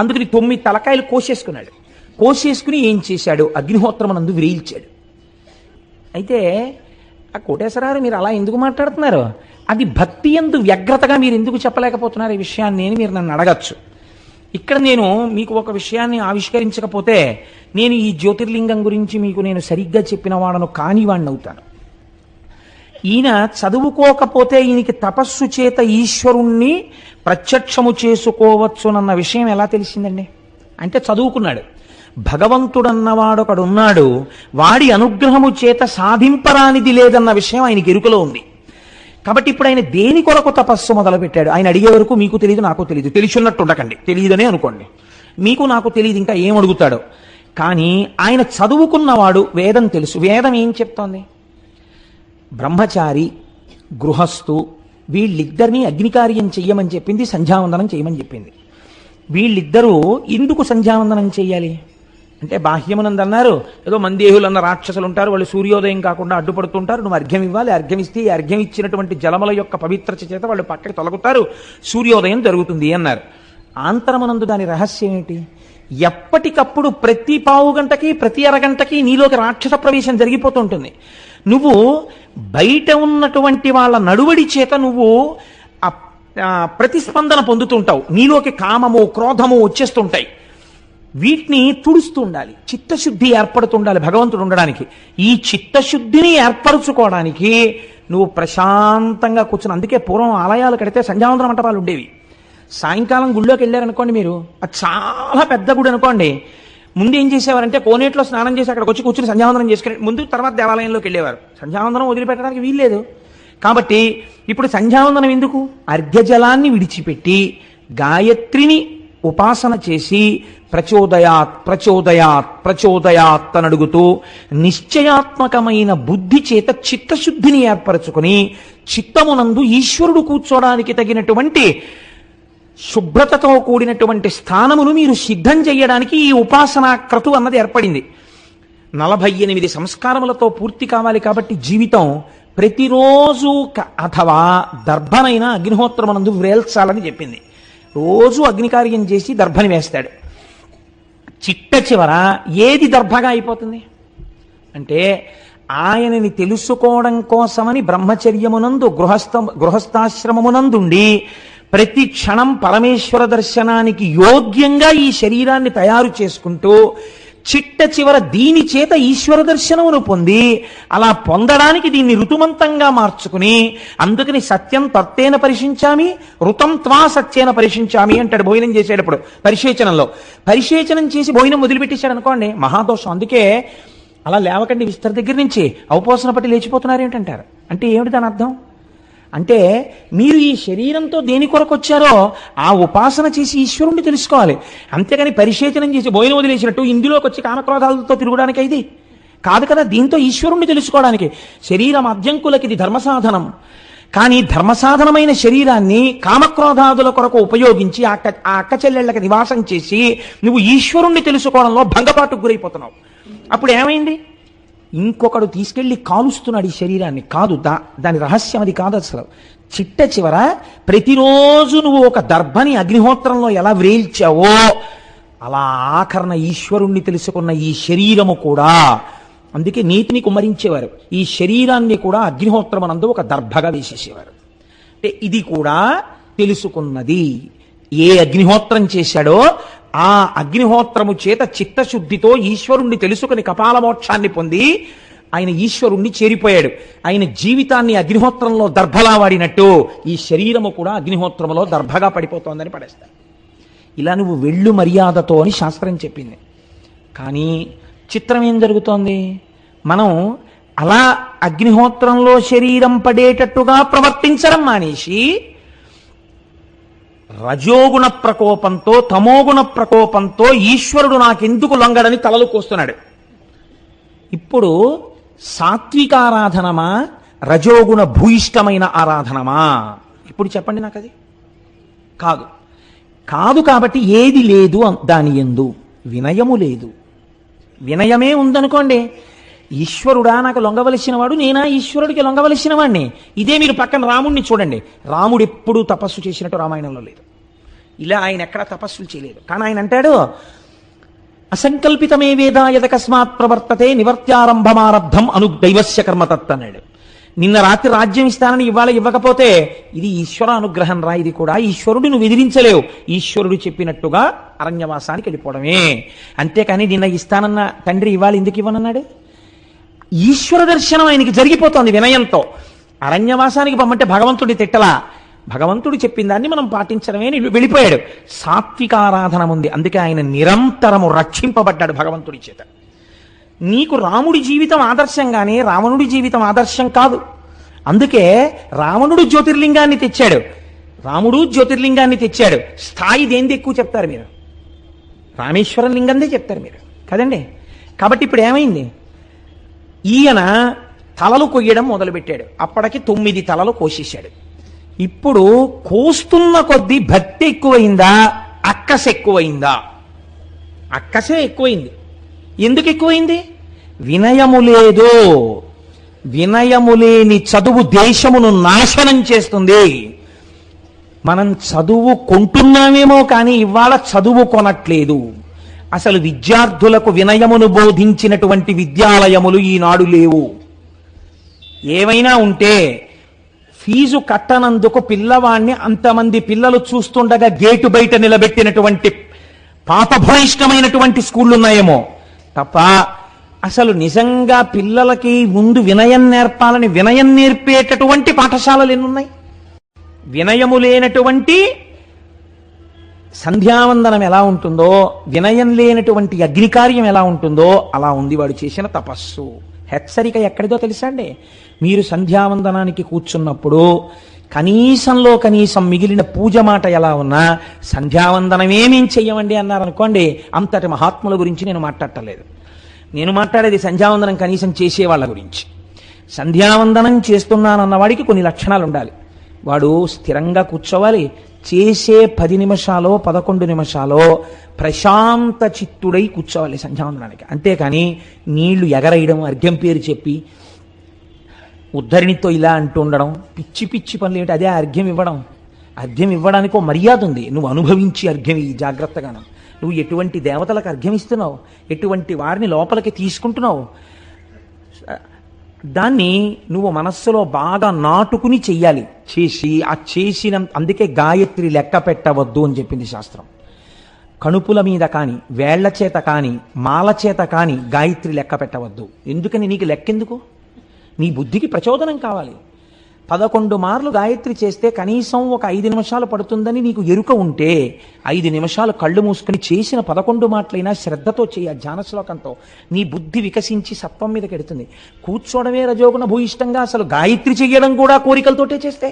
అందుకని 9 తలకాయలు కోసేసుకున్నాడు. కోసేసుకుని ఏం చేశాడు? అగ్నిహోత్రమునందు విరేల్చాడు. అయితే ఆ కోటేశ్వరారు మీరు అలా ఎందుకు మాట్లాడుతున్నారు? అది భక్తి యందు వ్యగ్రతగా మీరు ఎందుకు చెప్పలేకపోతున్నారు ఈ విషయాన్ని అని మీరు నన్ను అడగచ్చు. ఇక్కడ నేను మీకు ఒక విషయాన్ని ఆవిష్కరించకపోతే నేను ఈ జ్యోతిర్లింగం గురించి మీకు నేను సరిగ్గా చెప్పిన వాడను కానివాడిని అవుతాను. ఈయన చదువుకోకపోతే ఈయనకి తపస్సు చేత ఈశ్వరుణ్ణి ప్రత్యక్షము చేసుకోవచ్చునన్న విషయం ఎలా తెలిసిందండి? అంటే చదువుకున్నాడు. భగవంతుడన్నవాడొకడున్నాడు, వాడి అనుగ్రహము చేత సాధింపరానిది లేదన్న విషయం ఆయనకి ఎరుకలో ఉంది. కాబట్టి ఇప్పుడు ఆయన దేని కొరకు తపస్సు మొదలుపెట్టాడు? ఆయన అడిగే వరకు మీకు తెలియదు, నాకు తెలియదు. తెలిసినట్టు ఉండకండి, తెలియదనే అనుకోండి. మీకు నాకు తెలియదు ఇంకా ఏం అడుగుతాడో. కానీ ఆయన చదువుకున్నవాడు, వేదం తెలుసు. వేదం ఏం చెప్తోంది? బ్రహ్మచారి, గృహస్థు వీళ్ళిద్దరినీ అగ్నికార్యం చెయ్యమని చెప్పింది, సంధ్యావందనం చేయమని చెప్పింది. వీళ్ళిద్దరూ ఎందుకు సంధ్యావందనం చెయ్యాలి అంటే బాహ్యమునందు అన్నారు, ఏదో మందేహులు అన్న రాక్షసులు ఉంటారు, వాళ్ళు సూర్యోదయం కాకుండా అడ్డుపడుతుంటారు, నువ్వు అర్ఘ్యం ఇవ్వాలి, అర్ఘ్యం ఇస్తే ఈ అర్ఘ్యం ఇచ్చినటువంటి జలముల యొక్క పవిత్రత చేత వాళ్ళు పక్కకి తొలగుతారు, సూర్యోదయం జరుగుతుంది అన్నారు. ఆంతరమునందు దాని రహస్యం ఏమిటి? ఎప్పటికప్పుడు ప్రతి పావు గంటకి ప్రతి అరగంటకి నీలోకి రాక్షస ప్రవేశం జరిగిపోతుంటుంది. నువ్వు బయట ఉన్నటువంటి వాళ్ళ నడువడి చేత నువ్వు ప్రతిస్పందన పొందుతుంటావు, నీలోకి కామము క్రోధము వచ్చేస్తుంటాయి. వీటిని తుడుస్తూ ఉండాలి, చిత్తశుద్ధి ఏర్పడుతుండాలి భగవంతుడు ఉండడానికి. ఈ చిత్తశుద్ధిని ఏర్పరచుకోవడానికి నువ్వు ప్రశాంతంగా కూర్చుని, అందుకే పూర్వం ఆలయాలు కడితే సంధ్యావందన మంటపాలు ఉండేవి. సాయంకాలం గుళ్ళోకి వెళ్ళారనుకోండి మీరు, అది చాలా పెద్ద గుడి అనుకోండి, ముందు ఏం చేసేవారంటే కోనేట్లో స్నానం చేసి అక్కడికి వచ్చి కూర్చుని సంధ్యావందనం చేసుకుని ముందు తర్వాత దేవాలయంలోకి వెళ్ళేవారు. సంధ్యావందనం వదిలిపెట్టడానికి వీల్లేదు కాబట్టి ఇప్పుడు సంధ్యావందనం ఎందుకు? అర్ఘ్యజలాన్ని విడిచిపెట్టి గాయత్రిని ఉపాసన చేసి ప్రచోదయాత్ ప్రచోదయాత్ ప్రచోదయాత్ అని అడుగుతూ నిశ్చయాత్మకమైన బుద్ధి చేత చిత్తశుద్ధిని ఏర్పరచుకుని చిత్తమునందు ఈశ్వరుడు కూర్చోడానికి తగినటువంటి శుభ్రతతో కూడినటువంటి స్థానమును మీరు సిద్ధం చేయడానికి ఈ ఉపాసనా క్రతు అన్నది ఏర్పడింది. 48 సంస్కారములతో పూర్తి కావాలి కాబట్టి జీవితం ప్రతిరోజు అథవా దర్భనైనా అగ్నిహోత్రమునందు వేల్చాలని చెప్పింది. రోజు అగ్నికార్యం చేసి దర్భని వేస్తాడు. చిట్ట చివర ఏది దర్భగా అయిపోతుంది అంటే ఆయనని తెలుసుకోవడం కోసమని బ్రహ్మచర్యమునందు గృహస్థాశ్రమమునందుండి ప్రతి క్షణం పరమేశ్వర దర్శనానికి యోగ్యంగా ఈ శరీరాన్ని తయారు చేసుకుంటూ చిట్ట చివర దీని చేత ఈశ్వర దర్శనమును పొంది అలా పొందడానికి దీన్ని ఋతుమంతంగా మార్చుకుని, అందుకని సత్యం తత్తేన పరిశించామి ఋతం త్వా సత్యేన పరిశించామి అంటాడు భోజనం చేసేటప్పుడు. పరిశేచనంలో పరిశేచనం చేసి భోజనం వదిలిపెట్టేశాడు అనుకోండి, మహాదోషం. అందుకే అలా లేవకండి విస్తర దగ్గర నుంచి అవపోసన పట్టి లేచిపోతున్నారు ఏంటంటారు. అంటే ఏమిటి దాని అర్థం? అంటే మీరు ఈ శరీరంతో దేని కొరకు వచ్చారో ఆ ఉపాసన చేసి ఈశ్వరుణ్ణి తెలుసుకోవాలి. అంతేగాని పరిశేచనం చేసి భోజనం వదిలేసినట్టు ఇందులోకి వచ్చి కామక్రోధాలతో తిరగడానికి ఇది కాదు కదా. దీంతో ఈశ్వరుణ్ణి తెలుసుకోవడానికి శరీరం అద్యంకులకి ఇది ధర్మసాధనం. కానీ ధర్మసాధనమైన శరీరాన్ని కామక్రోధాదుల కొరకు ఉపయోగించి ఆ అక్క చెల్లెళ్ళకి నివాసం చేసి నువ్వు ఈశ్వరుణ్ణి తెలుసుకోవడంలో భంగపాటుకు గురైపోతున్నావు. అప్పుడు ఏమైంది? ఇంకొకడు తీసుకెళ్లి కాలుస్తున్నాడు ఈ శరీరాన్ని. కాదు, దాని రహస్యం అది కాదు అసలు. చిట్ట చివర ప్రతిరోజు నువ్వు ఒక దర్భని అగ్నిహోత్రంలో ఎలా వ్రేల్చావో అలా ఆఖరణ ఈశ్వరుణ్ణి తెలుసుకున్న ఈ శరీరము కూడా, అందుకే నీతిని కుమ్మరించేవారు, ఈ శరీరాన్ని కూడా అగ్నిహోత్రమనందు ఒక దర్భగా వేసేసేవారు. అంటే ఇది కూడా తెలుసుకున్నది. ఏ అగ్నిహోత్రం చేశాడో ఆ అగ్నిహోత్రము చేత చిత్తశుద్ధితో ఈశ్వరుణ్ణి తెలుసుకుని కపాల మోక్షాన్ని పొంది ఆయన ఈశ్వరుణ్ణి చేరిపోయాడు. ఆయన జీవితాన్ని అగ్నిహోత్రంలో దర్భలా వాడినట్టు ఈ శరీరము కూడా అగ్నిహోత్రములో దర్భగా పడిపోతోందని పడేస్తారు. ఇలా నువ్వు వెళ్ళు మర్యాదతో అని శాస్త్రం చెప్పింది. కానీ చిత్రం ఏం జరుగుతోంది? మనం అలా అగ్నిహోత్రంలో శరీరం పడేటట్టుగా ప్రవర్తించడం మానేసి రజోగుణ ప్రకోపంతో తమోగుణ ప్రకోపంతో ఈశ్వరుడు నాకెందుకు లొంగడని తలలు కోస్తున్నాడు. ఇప్పుడు సాత్వికారాధనమా రజోగుణ భూయిష్టమైన ఆరాధనమా? ఇప్పుడు చెప్పండి నాకు. అది కాదు. కాదు కాబట్టి ఏది లేదు దాని యందు వినయము లేదు. వినయమే ఉందనుకోండి, ఈశ్వరుడా నాకు లొంగవలసిన వాడు, నేనా ఈశ్వరుడికి లొంగవలసిన వాడిని? ఇదే మీరు పక్కన రాముడిని చూడండి. రాముడు ఎప్పుడూ తపస్సు చేసినట్టు రామాయణంలో లేదు. ఇలా ఆయన ఎక్కడా తపస్సులు చేయలేదు. కానీ ఆయన అంటాడు, అసంకల్పితమే వేద యదకస్మాత్ ప్రవర్తతే నివర్త్యారంభమారబ్ధం అనుదైవస్య కర్మతత్ అన్నాడు. నిన్న రాత్రి రాజ్యం ఇస్తానని ఇవాళ ఇవ్వకపోతే ఇది ఈశ్వర అనుగ్రహం రా. ఇది కూడా ఈశ్వరుడు నువ్వు ఎదిరించలేవు. ఈశ్వరుడు చెప్పినట్టుగా అరణ్యవాసానికి వెళ్ళిపోవడమే. అంతేకాని నిన్న ఇస్తానన్న తండ్రి ఇవాళ ఎందుకు ఇవ్వనన్నాడు? ఈశ్వర దర్శనం ఆయనకి జరిగిపోతోంది వినయంతో. అరణ్యవాసానికి పొమ్మంటే భగవంతుడి తిట్టలా, భగవంతుడు చెప్పిన దాన్ని మనం పాటించడమే వెళ్ళిపోయాడు. సాత్వికారాధన ఉంది. అందుకే ఆయన నిరంతరము రక్షింపబడ్డాడు భగవంతుడి చేత. నీకు రాముడి జీవితం ఆదర్శంగానే రావణుడి జీవితం ఆదర్శం కాదు. అందుకే రావణుడు జ్యోతిర్లింగాన్ని తెచ్చాడు, రాముడు జ్యోతిర్లింగాన్ని తెచ్చాడు. స్థాయి దేంది ఎక్కువ చెప్తారు మీరు? రామేశ్వరం లింగందే చెప్తారు మీరు కదండి. కాబట్టి ఇప్పుడు ఏమైంది? ఈయన తలలు కొయ్యడం మొదలుపెట్టాడు. అప్పటికి 9 తలలు కోసేశాడు. ఇప్పుడు కోస్తున్న కొద్దీ భక్తి ఎక్కువైందా, అక్కస ఎక్కువైందా? అక్కసే ఎక్కువైంది. ఎందుకు ఎక్కువైంది? వినయము లేదు. వినయము లేని చదువు దేశమును నాశనం చేస్తుంది. మనం చదువు కొంటున్నామేమో కానీ ఇవాళ చదువు కొనట్లేదు. అసలు విద్యార్థులకు వినయమును బోధించినటువంటి విద్యాలయములు ఈనాడు లేవు. ఏమైనా ఉంటే ఫీజు కట్టనందుకు పిల్లవాణ్ణి అంతమంది పిల్లలు చూస్తుండగా గేటు బయట నిలబెట్టినటువంటి పాపభూయిష్టమైనటువంటి స్కూళ్ళు ఉన్నాయేమో తప్ప అసలు నిజంగా పిల్లలకి ముందు వినయం నేర్పాలని వినయం నేర్పేటటువంటి పాఠశాలలు ఎన్నున్నాయి? వినయము లేనటువంటి సంధ్యావందనం ఎలా ఉంటుందో, వినయం లేనటువంటి అగ్నికార్యం ఎలా ఉంటుందో అలా ఉంది వాడు చేసిన తపస్సు. హెచ్చరిక ఎక్కడిదో తెలుసా అండి? మీరు సంధ్యావందనానికి కూర్చున్నప్పుడు కనీసంలో కనీసం మిగిలిన పూజ మాట ఎలా ఉన్నా సంధ్యావందనమేమేం చెయ్యమండి అన్నారనుకోండి, అంతటి మహాత్ముల గురించి నేను మాట్లాడటలేదు. నేను మాట్లాడేది సంధ్యావందనం కనీసం చేసేవాళ్ళ గురించి. సంధ్యావందనం చేస్తున్నానన్న వాడికి కొన్ని లక్షణాలు ఉండాలి. వాడు స్థిరంగా కూర్చోవాలి. చేసే 10 నిమిషాలో 11 నిమిషాలో ప్రశాంత చిత్తుడై కూర్చోవాలి సంధ్యావందనానికి. అంతేకాని నీళ్లు ఎగరేయడం, అర్ఘ్యం పేరు చెప్పి ఉద్ధరిణితో ఇలా అంటూ ఉండడం, పిచ్చి పిచ్చి పనులు ఏంటి? అదే అర్ఘ్యం ఇవ్వడం. అర్ఘ్యం ఇవ్వడానికి ఒక మర్యాద ఉంది. నువ్వు అనుభవించి అర్ఘ్యం ఇయ్యి జాగ్రత్తగాను. నువ్వు ఎటువంటి దేవతలకు అర్ఘ్యం ఇస్తున్నావు, ఎటువంటి వారిని లోపలికి తీసుకుంటున్నావు, దాన్ని నువ్వు మనస్సులో బాగా నాటుకుని చెయ్యాలి. చేసి ఆ చేసిన, అందుకే గాయత్రి లెక్క పెట్టవద్దు అని చెప్పింది శాస్త్రం. కణుపుల మీద కానీ వేళ్ల చేత కానీ మాల చేత కానీ గాయత్రి లెక్క పెట్టవద్దు. ఎందుకని? నీకు లెక్కెందుకు? నీ బుద్ధికి ప్రచోదనం కావాలి. 11 మార్లు గాయత్రి చేస్తే కనీసం ఒక 5 నిమిషాలు పడుతుందని నీకు ఎరుక ఉంటే 5 నిమిషాలు కళ్ళు మూసుకుని చేసిన 11 మాటలైనా శ్రద్ధతో చేయ, ధ్యాన శ్లోకంతో. నీ బుద్ధి వికసించి సత్వం మీద కెడుతుంది. కూర్చోవడమే రజోగుణ భూయిష్టంగా అసలు గాయత్రి చెయ్యడం కూడా కోరికలతోటే చేస్తే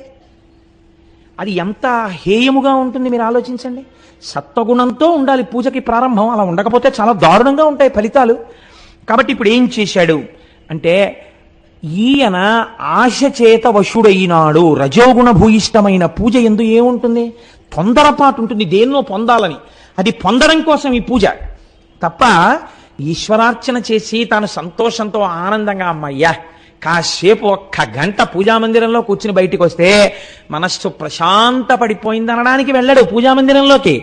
అది ఎంత హేయముగా ఉంటుంది మీరు ఆలోచించండి. సత్వగుణంతో ఉండాలి పూజకి ప్రారంభం. అలా ఉండకపోతే చాలా దారుణంగా ఉంటాయి ఫలితాలు. కాబట్టి ఇప్పుడు ఏం చేశాడు అంటే, ఈయన ఆశ చేత వశుడైనాడు. రజోగుణ భూయిష్టమైన పూజ ఎందు ఏముంటుంది? తొందరపాటు ఉంటుంది, దేన్నో పొందాలని. అది పొందడం కోసం ఈ పూజ తప్ప ఈశ్వరార్చన చేసి తాను సంతోషంతో ఆనందంగా అమ్మయ్యా కాసేపు 1 గంట పూజామందిరంలో కూర్చుని బయటికి వస్తే మనస్సు ప్రశాంత పడిపోయింది అనడానికి వెళ్ళాడు పూజామందిరంలోకి.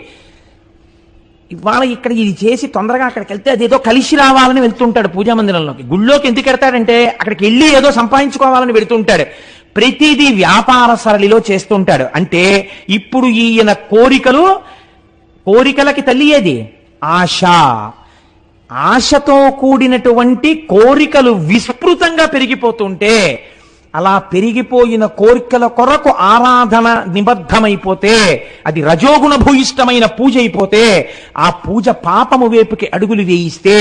ఇవాళ ఇక్కడ ఇది చేసి తొందరగా అక్కడికి వెళ్తే అదేదో కలిసి రావాలని వెళ్తుంటాడు పూజామందిరంలోకి. గుళ్ళోకి ఎందుకు వెళ్తాడంటే అక్కడికి వెళ్ళి ఏదో సంపాదించుకోవాలని వెళుతుంటాడు. ప్రతిదీ వ్యాపార సరళిలో చేస్తుంటాడు. అంటే ఇప్పుడు ఈయన కోరికలకి తల్లి ఏది? ఆశ. ఆశతో కూడినటువంటి కోరికలు విస్తృతంగా పెరిగిపోతుంటే, అలా పెరిగిపోయిన కోరికల కొరకు ఆరాధన నిబద్ధమైపోతే, అది రజోగుణ భూయిష్టమైన పూజ అయిపోతే, ఆ పూజ పాపము వైపుకి అడుగులు వేయిస్తే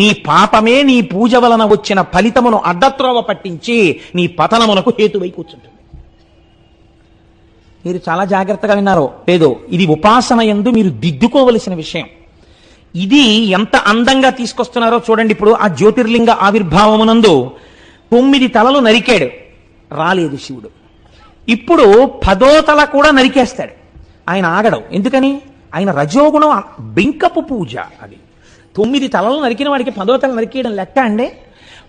నీ పాపమే నీ పూజ వలన వచ్చిన ఫలితమును అడ్డత్రోవ పట్టించి నీ పతనమునకు హేతువై కూర్చుంటుంది. మీరు చాలా జాగ్రత్తగా విన్నారో లేదో, ఇది ఉపాసన యందు మీరు దిద్దుకోవలసిన విషయం. ఇది ఎంత అందంగా తీసుకొస్తున్నారో చూడండి. ఇప్పుడు ఆ జ్యోతిర్లింగ ఆవిర్భావమునందు 9 తలలు నరికాడు, రాలేదు శివుడు. ఇప్పుడు 10వ తల కూడా నరికేస్తాడు. ఆయన ఆగడం. ఎందుకని? ఆయన రజోగుణం. బెంకపు పూజ అది. 9 తలలు నరికిన వాడికి 10వ తల నరికేయడం లెక్క అండి.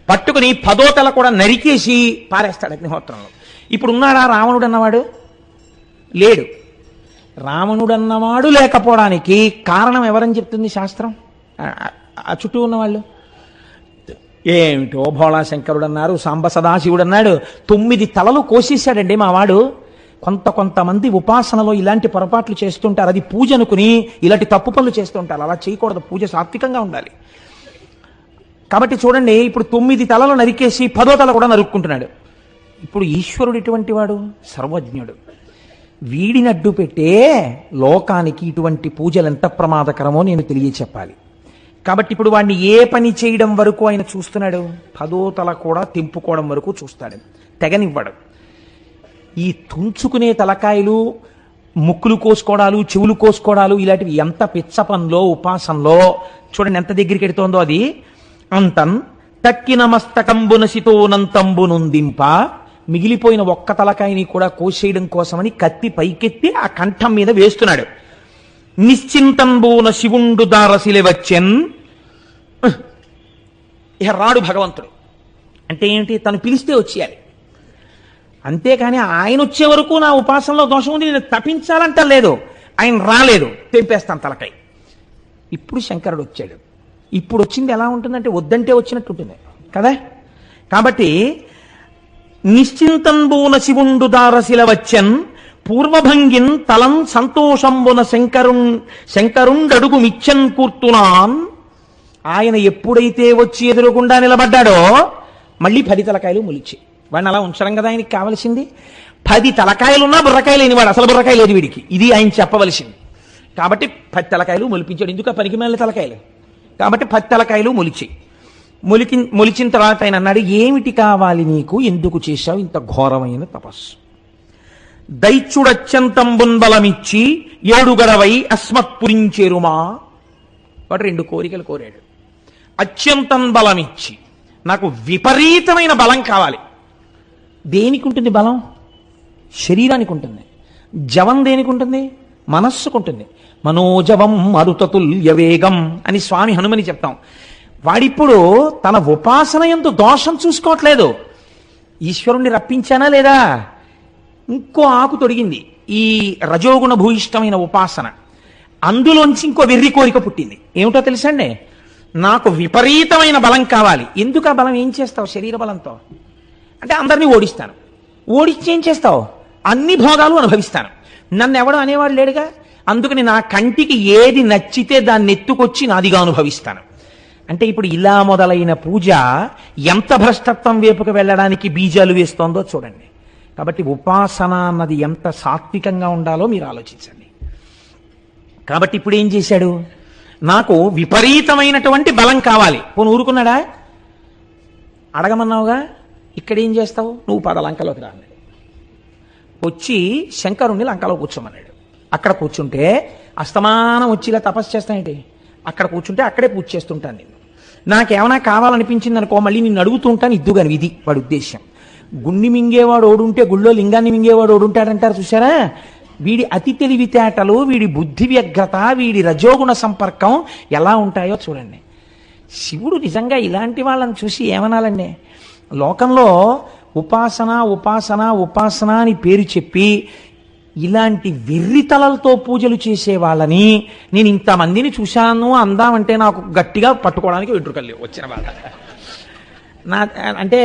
పట్టుకుని 10వ తల కూడా నరికేసి పారేస్తాడు అగ్నిహోత్రంలో. ఇప్పుడు ఉన్నాడా రావణుడు అన్నవాడు? లేడు. రావణుడు అన్నవాడు లేకపోవడానికి కారణం ఎవరని చెప్తుంది శాస్త్రం? ఆ చుట్టూ ఉన్నవాళ్ళు. ఏమిటో భోళాశంకరుడు అన్నారు, సాంబ సదాశివుడు అన్నాడు. 9 తలలు కోసేశాడండి మా వాడు. కొంతమంది ఉపాసనలో ఇలాంటి పొరపాట్లు చేస్తుంటారు. అది పూజ అనుకుని ఇలాంటి తప్పు పనులు చేస్తుంటారు. అలా చేయకూడదు. పూజ సాత్వికంగా ఉండాలి. కాబట్టి చూడండి, ఇప్పుడు 9 తలలు నరికేసి 10వ తల కూడా నరుక్కుంటున్నాడు. ఇప్పుడు ఈశ్వరుడు ఇటువంటి వాడు, సర్వజ్ఞుడు. వీడిని అడ్డు పెట్టే లోకానికి ఇటువంటి పూజలు ఎంత ప్రమాదకరమో నేను తెలియచెప్పాలి. కాబట్టి ఇప్పుడు వాడిని ఏ పని చేయడం వరకు ఆయన చూస్తున్నాడు? 10వ తల కూడా తెంపుకోవడం వరకు చూస్తాడు, తెగనివ్వడు. ఈ తుంచుకునే తలకాయలు, ముక్కులు కోసుకోవడాలు, చెవులు కోసుకోవడాలు, ఇలాంటివి ఎంత పిచ్చ పనిలో ఉపాసనలో చూడండి ఎంత దగ్గరికి ఎడుతోందో అది. అంతం తక్కిన మస్తకంబునసితోనంతంబునుందింప, మిగిలిపోయిన ఒక్క తలకాయని కూడా కోసేయడం కోసమని కత్తి పైకెత్తి ఆ కంఠం మీద వేస్తున్నాడు. నిశ్చింతంబోన శివుండు దారసిలి వచ్చెన్. ఇహ రాడు భగవంతుడు. అంటే ఏంటి? తను పిలిస్తే వచ్చేయాలి. అంతేకాని ఆయన వచ్చే వరకు నా ఉపాసనలో దోషం ఉంది, నేను తప్పించాలంట లేదు. ఆయన రాలేదు, తెంపేస్తాను తలకాయ. ఇప్పుడు శంకరుడు వచ్చాడు. ఇప్పుడు వచ్చింది ఎలా ఉంటుందంటే వద్దంటే వచ్చినట్టు ఉంటుంది కదా. కాబట్టి నిశ్చింతంబూన శివుండు దారశిల వచ్చన్ పూర్వభంగిన్ తలం సంతోషంబున శంకరుండడుగు మిచ్చన్ కూర్తునాన్. ఆయన ఎప్పుడైతే వచ్చి ఎదురుగుండా నిలబడ్డాడో మళ్ళీ 10 తలకాయలు మొలిచి. వాడిని అలా ఉంచడం కదా ఆయనకి కావలసింది. 10 తలకాయలున్నా బుర్రకాయ లేనివాడు, అసలు బుర్రకాయ లేదు వీడికి. ఇది ఆయన చెప్పవలసింది. కాబట్టి 10 తలకాయలు మొలిపించాడు. ఎందుకు పనికి మేళ్ళ తలకాయలు? కాబట్టి 10 తలకాయలు మొలిచిన తర్వాత ఆయన అన్నాడు, ఏమిటి కావాలి నీకు? ఎందుకు చేశావు ఇంత ఘోరమైన తపస్సు? దైత్యుడత్యంతంబున్ బలమిచ్చి 7 గడవై అస్మత్పురించేరుమా. వాడు 2 కోరికలు కోరాడు. అత్యంతం బలమిచ్చి, నాకు విపరీతమైన బలం కావాలి. దేనికి ఉంటుంది బలం? శరీరానికి ఉంటుంది. జవం దేనికి ఉంటుంది? మనస్సుకుంటుంది. మనోజవం మరుతతుల్య వేగం అని స్వామి హనుమని చెప్తాం. వాడిప్పుడు తన ఉపాసన యందు దోషం చూసుకోవట్లేదు. ఈశ్వరుణ్ణి రప్పించానా లేదా? ఇంకో ఆకు తొడిగింది ఈ రజోగుణ భూయిష్టమైన ఉపాసన. అందులోంచి ఇంకో వెర్రి కోరిక పుట్టింది. ఏమిటో తెలుసండి? నాకు విపరీతమైన బలం కావాలి. ఎందుకు ఆ బలం? ఏం చేస్తావు శరీర బలంతో? అంటే అందరినీ ఓడిస్తాను. ఓడిచ్చి ఏం చేస్తావు? అన్ని భోగాలు అనుభవిస్తాను. నన్ను ఎవడో అనేవాడు లేడుగా. అందుకని నా కంటికి ఏది నచ్చితే దాన్ని ఎత్తుకొచ్చి నాదిగా అనుభవిస్తాను. అంటే ఇప్పుడు ఇలా మొదలైన పూజ ఎంత భ్రష్టత్వం వైపుకు వెళ్ళడానికి బీజాలు వేస్తోందో చూడండి. కాబట్టి ఉపాసన అన్నది ఎంత సాత్వికంగా ఉండాలో మీరు ఆలోచించండి. కాబట్టి ఇప్పుడు ఏం చేశాడు? నాకు విపరీతమైనటువంటి బలం కావాలి. పోను ఊరుకున్నాడా? అడగమన్నావుగా, ఇక్కడేం చేస్తావు? నువ్వు 10 లంకలోకి రా అన్నాడు. వచ్చి శంకరుణ్ణి లంకలో కూర్చోమన్నాడు. అక్కడ కూర్చుంటే అస్తమానం వచ్చి ఇలా తపస్సు చేస్తానేంటి? అక్కడ కూర్చుంటే అక్కడే పూజ చేస్తుంటాను నేను. నాకేమైనా కావాలనిపించింది అనుకో, మళ్ళీ నిన్ను అడుగుతూ ఉంటాను. ఇద్దుగాని ఇది వాడి ఉద్దేశం. గుండి మింగేవాడు ఓడుంటే గుళ్ళో లింగాన్ని మింగేవాడు ఓడుంటాడంటారు చూసారా? వీడి అతి తెలివితేటలు, వీడి బుద్ధి వ్యగ్రత, వీడి రజోగుణ సంపర్కం ఎలా ఉంటాయో చూడండి. శివుడు నిజంగా ఇలాంటి వాళ్ళని చూసి ఏమనాలండి? లోకంలో ఉపాసన ఉపాసన ఉపాసన అని పేరు చెప్పి ఇలాంటి వెర్రితలలతో పూజలు చేసే వాళ్ళని నేను ఇంతమందిని చూశాను అందామంటే నాకు గట్టిగా పట్టుకోవడానికి వెంట్రుకలు వచ్చిన వాళ్ళ. అంటే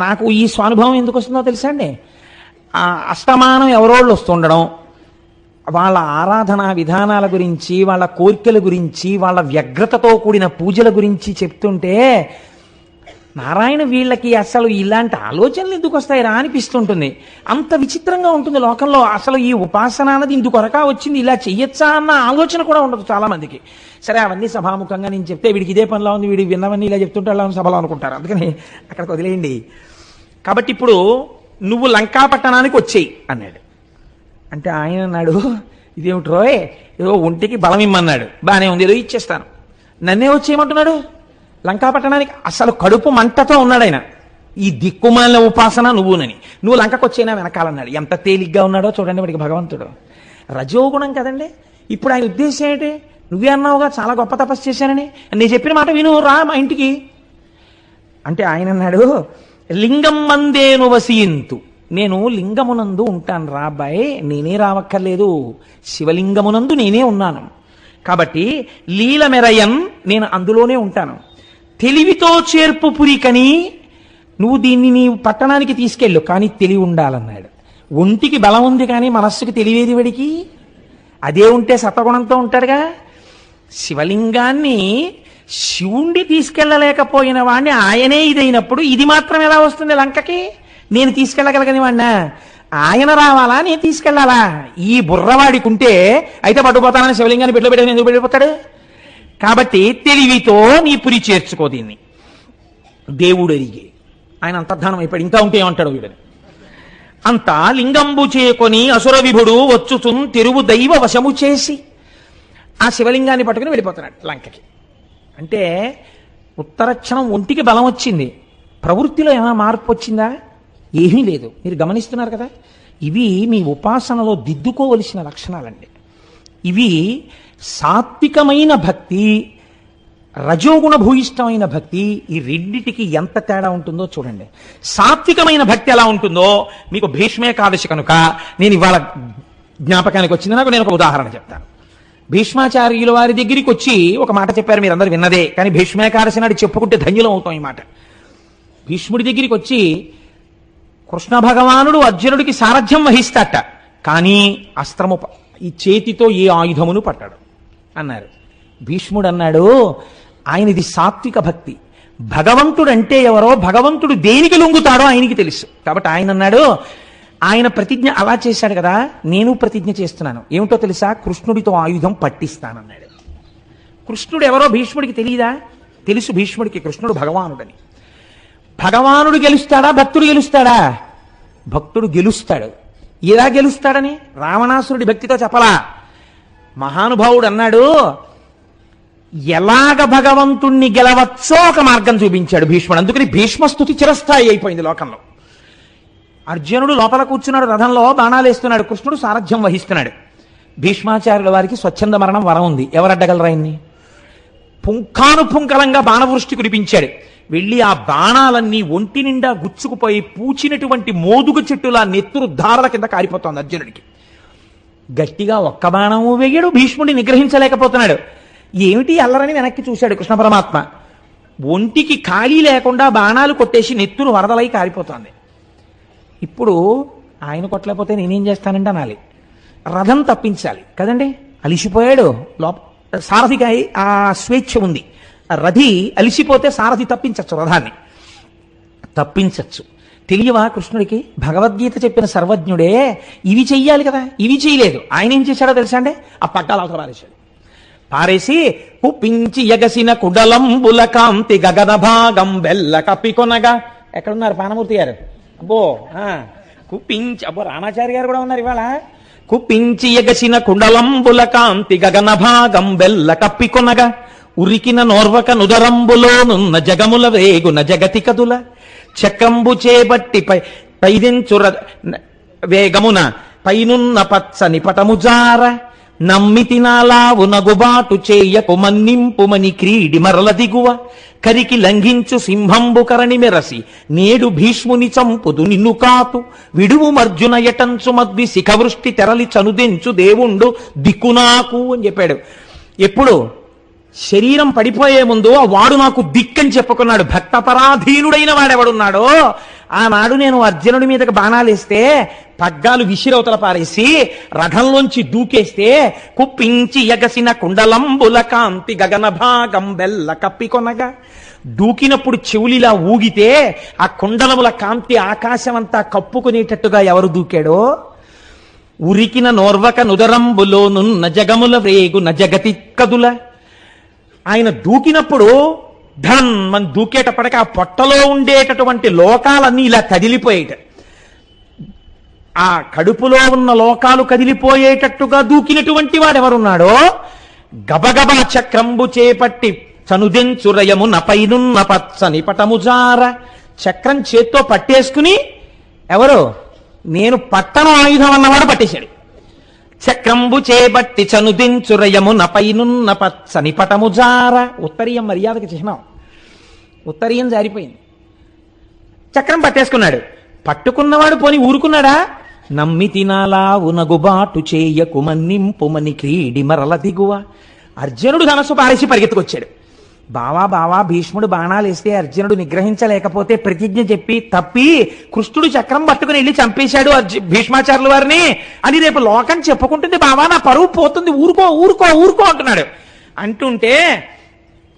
నాకు ఈ స్వానుభవం ఎందుకు వస్తుందో తెలుసా అండి? అస్తమానం ఎవరోళ్ళు వస్తుండడం, వాళ్ళ ఆరాధనా విధానాల గురించి, వాళ్ళ కోరికల గురించి, వాళ్ళ వ్యగ్రతతో కూడిన పూజల గురించి చెప్తుంటే నారాయణ వీళ్ళకి అసలు ఇలాంటి ఆలోచనలు ఎందుకు వస్తాయి రా అనిపిస్తుంటుంది. అంత విచిత్రంగా ఉంటుంది లోకంలో. అసలు ఈ ఉపాసన అన్నది ఇందుకొరకా వచ్చింది, ఇలా చెయ్యొచ్చా అన్న ఆలోచన కూడా ఉండదు చాలా మందికి. సరే, అవన్నీ సభాముఖంగా నేను చెప్తే వీడికి ఇదే పనిలో ఉంది, వీడికి విన్నవన్నీ ఇలా చెప్తుంటే అలా సభలో అనుకుంటారు. అందుకని అక్కడికి వదిలేయండి. కాబట్టి ఇప్పుడు నువ్వు లంకాపట్టణానికి వచ్చేయి అన్నాడు. అంటే ఆయన అన్నాడు, ఇదేమిటి రోయ్, ఏదో ఒంటికి బలం ఇమ్మన్నాడు, బాగానే ఉంది, ఏదో ఇచ్చేస్తాను. నన్నే వచ్చేయమంటున్నాడు లంకాపట్టణానికి. అసలు కడుపు మంటతో ఉన్నాడు ఆయన. ఈ దిక్కుమాలిన ఉపాసన నువ్వునని. నువ్వు లంకకు వచ్చేనా వెనకాలన్నాడు. ఎంత తేలిగ్గా ఉన్నాడో చూడండి వాడికి భగవంతుడు. రజోగుణం కదండి. ఇప్పుడు ఆయన ఉద్దేశం ఏంటి? నువ్వే అన్నావుగా చాలా గొప్ప తపస్సు చేశానని, నేను చెప్పిన మాట విను, రా మా ఇంటికి అంటే ఆయన అన్నాడు, లింగం మందేను వసియంతు, నేను లింగమునందు ఉంటాను రా అబ్బాయి, నేనే రావక్కర్లేదు, శివలింగమునందు నేనే ఉన్నాను. కాబట్టి లీల మెరయన్, నేను అందులోనే ఉంటాను. తెలివితో చేర్పు పురికని, నువ్వు దీన్ని నీ పట్టణానికి తీసుకెళ్ళు, కానీ తెలివి ఉండాలన్నాడు. ఒంటికి బలం ఉంది కానీ మనస్సుకి తెలివేది వాడికి. అదే ఉంటే సత్వగుణంతో ఉంటాడుగా. శివలింగాన్ని శివుణ్ణి తీసుకెళ్ళలేకపోయిన వాడిని ఆయనే ఇదైనప్పుడు ఇది మాత్రం ఎలా వస్తుంది లంకకి? నేను తీసుకెళ్ళగలగని వాడినా? ఆయన రావాలా, నేను తీసుకెళ్లాలా? ఈ బుర్రవాడికి ఉంటే అయితే పట్టుకుపోతానని శివలింగాన్ని పెట్టులో పెట్టని ఎందుకు పెట్టిపోతాడు? కాబట్టి తెలివితో నీ పురి చేర్చుకో దీన్ని. దేవుడు అడిగి ఆయన అంతర్ధానం అయిపోయాడు. ఇంకా ఉంటే ఏమంటాడు వీడని. అంతా లింగంబు చేకొని అసుర విభుడు వచ్చుచున్ తెరువు దైవ వశము చేసి ఆ శివలింగాన్ని పట్టుకుని వెళ్ళిపోతున్నాడు లంకకి. అంటే ఉత్తరక్షణం ఒంటికి బలం వచ్చింది, ప్రవృత్తిలో ఏమైనా మార్పు వచ్చిందా? ఏమీ లేదు. మీరు గమనిస్తున్నారు కదా. ఇవి మీ ఉపాసనలో దిద్దుకోవలసిన లక్షణాలండి. ఇవి సాత్వికమైన భక్తి, రజోగుణ భూయిష్టమైన భక్తి, ఈ రెండిటికి ఎంత తేడా ఉంటుందో చూడండి. సాత్వికమైన భక్తి ఎలా ఉంటుందో మీకు భీష్మేకాదశి కనుక నేను ఇవాళ జ్ఞాపకానికి వచ్చింది. నాకు నేను ఒక ఉదాహరణ చెప్తాను. భీష్మాచార్యుల వారి దగ్గరికి వచ్చి ఒక మాట చెప్పారు, మీరు అందరూ విన్నదే, కానీ భీష్మేకాదశి నాడు చెప్పుకుంటే ధన్యులం అవుతాం. ఈ మాట భీష్ముడి దగ్గరికి వచ్చి, కృష్ణ భగవానుడు అర్జునుడికి సారథ్యం వహిస్తాట, కానీ అస్త్రము ఈ చేతితో ఏ ఆయుధమును పట్టాడు అన్నారు. భీష్ముడు అన్నాడు, ఆయనది సాత్విక భక్తి. భగవంతుడు అంటే ఎవరో, భగవంతుడు దేనికి లొంగుతాడో ఆయనకి తెలుసు. కాబట్టి ఆయన అన్నాడు, ఆయన ప్రతిజ్ఞ అలా చేశాడు కదా, నేను ప్రతిజ్ఞ చేస్తున్నాను. ఏమిటో తెలుసా? కృష్ణుడితో ఆయుధం పట్టిస్తానన్నాడు. కృష్ణుడు ఎవరో భీష్ముడికి తెలియదా? తెలుసు భీష్ముడికి కృష్ణుడు భగవానుడని. భగవానుడు గెలుస్తాడా, భక్తుడు గెలుస్తాడా? భక్తుడు గెలుస్తాడు. ఎలా గెలుస్తాడని రావణాసురుడి భక్తితో చెప్పలా. మహానుభావుడు అన్నాడు, ఎలాగ భగవంతుణ్ణి గెలవచ్చో ఒక మార్గం చూపించాడు భీష్ముడు. అందుకని భీష్మస్తుతి చిరస్థాయి అయిపోయింది లోకంలో. అర్జునుడు లోపల కూర్చున్నాడు, రథంలో బాణాలు వేస్తున్నాడు, కృష్ణుడు సారథ్యం వహిస్తున్నాడు. భీష్మాచార్యుల వారికి స్వచ్ఛంద మరణం వరం ఉంది. ఎవరడ్డగలరా ఆయన్ని? పుంఖానుపుంఖలంగా బాణవృష్టి కురిపించాడు. వెళ్ళి ఆ బాణాలన్నీ ఒంటి నిండా గుచ్చుకుపోయి పూచినటువంటి మోదుగు చెట్టులా నెత్తురు ధారల కింద కారిపోతోంది అర్జునుడికి. గట్టిగా ఒక్క బాణము వేయడు, భీష్ముడిని నిగ్రహించలేకపోతున్నాడు. ఏమిటి అల్లరని వెనక్కి చూశాడు కృష్ణ పరమాత్మ. ఒంటికి ఖాళీ లేకుండా బాణాలు కొట్టేసి నెత్తురు వరదలై కారిపోతోంది. ఇప్పుడు ఆయన కొట్టలేకపోతే నేనేం చేస్తానంటే అనాలి. రథం తప్పించాలి కదండి. అలిసిపోయాడు, సారథికి ఆ స్వేచ్ఛ ఉంది. రథి అలిసిపోతే సారథి తప్పించచ్చు, రథాన్ని తప్పించచ్చు. తెలియవా కృష్ణుడికి? భగవద్గీత చెప్పిన సర్వజ్ఞుడే ఇవి చెయ్యాలి కదా, ఇవి చేయలేదు. ఆయన ఏం చేశాడో తెలుసా అండి? ఆ పట్టాలు అవతల పారేశాడు. పారేసి కుప్పించి ఎగసిన కుడలంబుల కాంతి గగన భాగం బెల్ల కప్పికొనగా. ఎక్కడున్నారు పానమూర్తి గారు? అబ్బో కుప్పించి, అబ్బో రామాచారి గారు కూడా ఉన్నారు ఇవాళ. కుప్పించి ఎగసిన కుండలంబుల కాంతి గగన భాగం బెల్ల కప్పికొనగా ఉరికిన నోర్వక నుదరంబులోనున్న జగముల వేగున జగతి కదుల చక్రంబు చేబట్టి పైదించుర వేగమున పైనున్న పచ్చని పటముజార నమ్మితి నాలావు నగుబాటు చేయకు మన్నింపుమని క్రీడి మరల దిగువ కరికి లంఘించు సింహంబు కరణి మెరసి నేడు భీష్ముని చంపుదు నిన్ను కాతు విడువు మర్జున యటంచు మద్వి శిఖవృష్టి తెరలి చనుదెంచు దేవుండు దిక్కునాకు అని చెప్పాడు. ఎప్పుడు శరీరం పడిపోయే ముందు వాడు నాకు దిక్కని చెప్పుకున్నాడు. భక్తపరాధీనుడైన వాడెవడున్నాడో ఆనాడు నేను అర్జునుడి మీదకి బాణాలేస్తే పగ్గాలు విసిరవతల పారేసి రథంలోంచి దూకేస్తే కుప్పించి ఎగసిన కుండలంబుల కాంతి గగన భాగం బెల్ల కప్పికొనగా దూకినప్పుడు చెవులిలా ఊగితే ఆ కుండలముల కాంతి ఆకాశమంతా కప్పుకునేటట్టుగా ఎవరు దూకాడో ఉరికిన నోర్వక నుదరంబులోనున్న జగముల వేగున జగతి కదుల. ఆయన దూకినప్పుడు ధన్ మన దూకేటప్పటికి ఆ పొట్టలో ఉండేటటువంటి లోకాలన్నీ ఇలా కదిలిపోయేట, ఆ కడుపులో ఉన్న లోకాలు కదిలిపోయేటట్టుగా దూకినటువంటి వాడెవరున్నాడో గబగబ చక్రంబు చేపట్టి చనుదెంచురయము నపైనున్న పచ్చని పటముజార. చక్రం చేత్తో పట్టేసుకుని ఎవరు? నేను పట్టణ ఆయుధం అన్నవాడు పట్టేశాడు. చక్రంబు చేబట్టి చనుదించురయము నపైనున్న పచ్చని పటముజార. ఉత్తరీయం మర్యాదకి చిహ్నం. ఉత్తరీయం జారిపోయింది. చక్రం పట్టేసుకున్నాడు. పట్టుకున్నవాడు పోని ఊరుకున్నాడా? నమ్మి తినాలా ఉనగుబాటు చేయకు మన్నింపుమని క్రీడి మరల దిగువ. అర్జునుడు ధనస్సు పారేసి పరిగెత్తుకొచ్చాడు. బావా భీష్ముడు బాణాలేస్తే అర్జునుడు నిగ్రహించలేకపోతే ప్రతిజ్ఞ చెప్పి తప్పి కృష్ణుడు చక్రం పట్టుకుని వెళ్ళి చంపేశాడు భీష్మాచార్యుల వారిని అని రేపు లోకం చెప్పుకుంటుంది. బావా నా పరువు పోతుంది, ఊరుకో అంటున్నాడు. అంటుంటే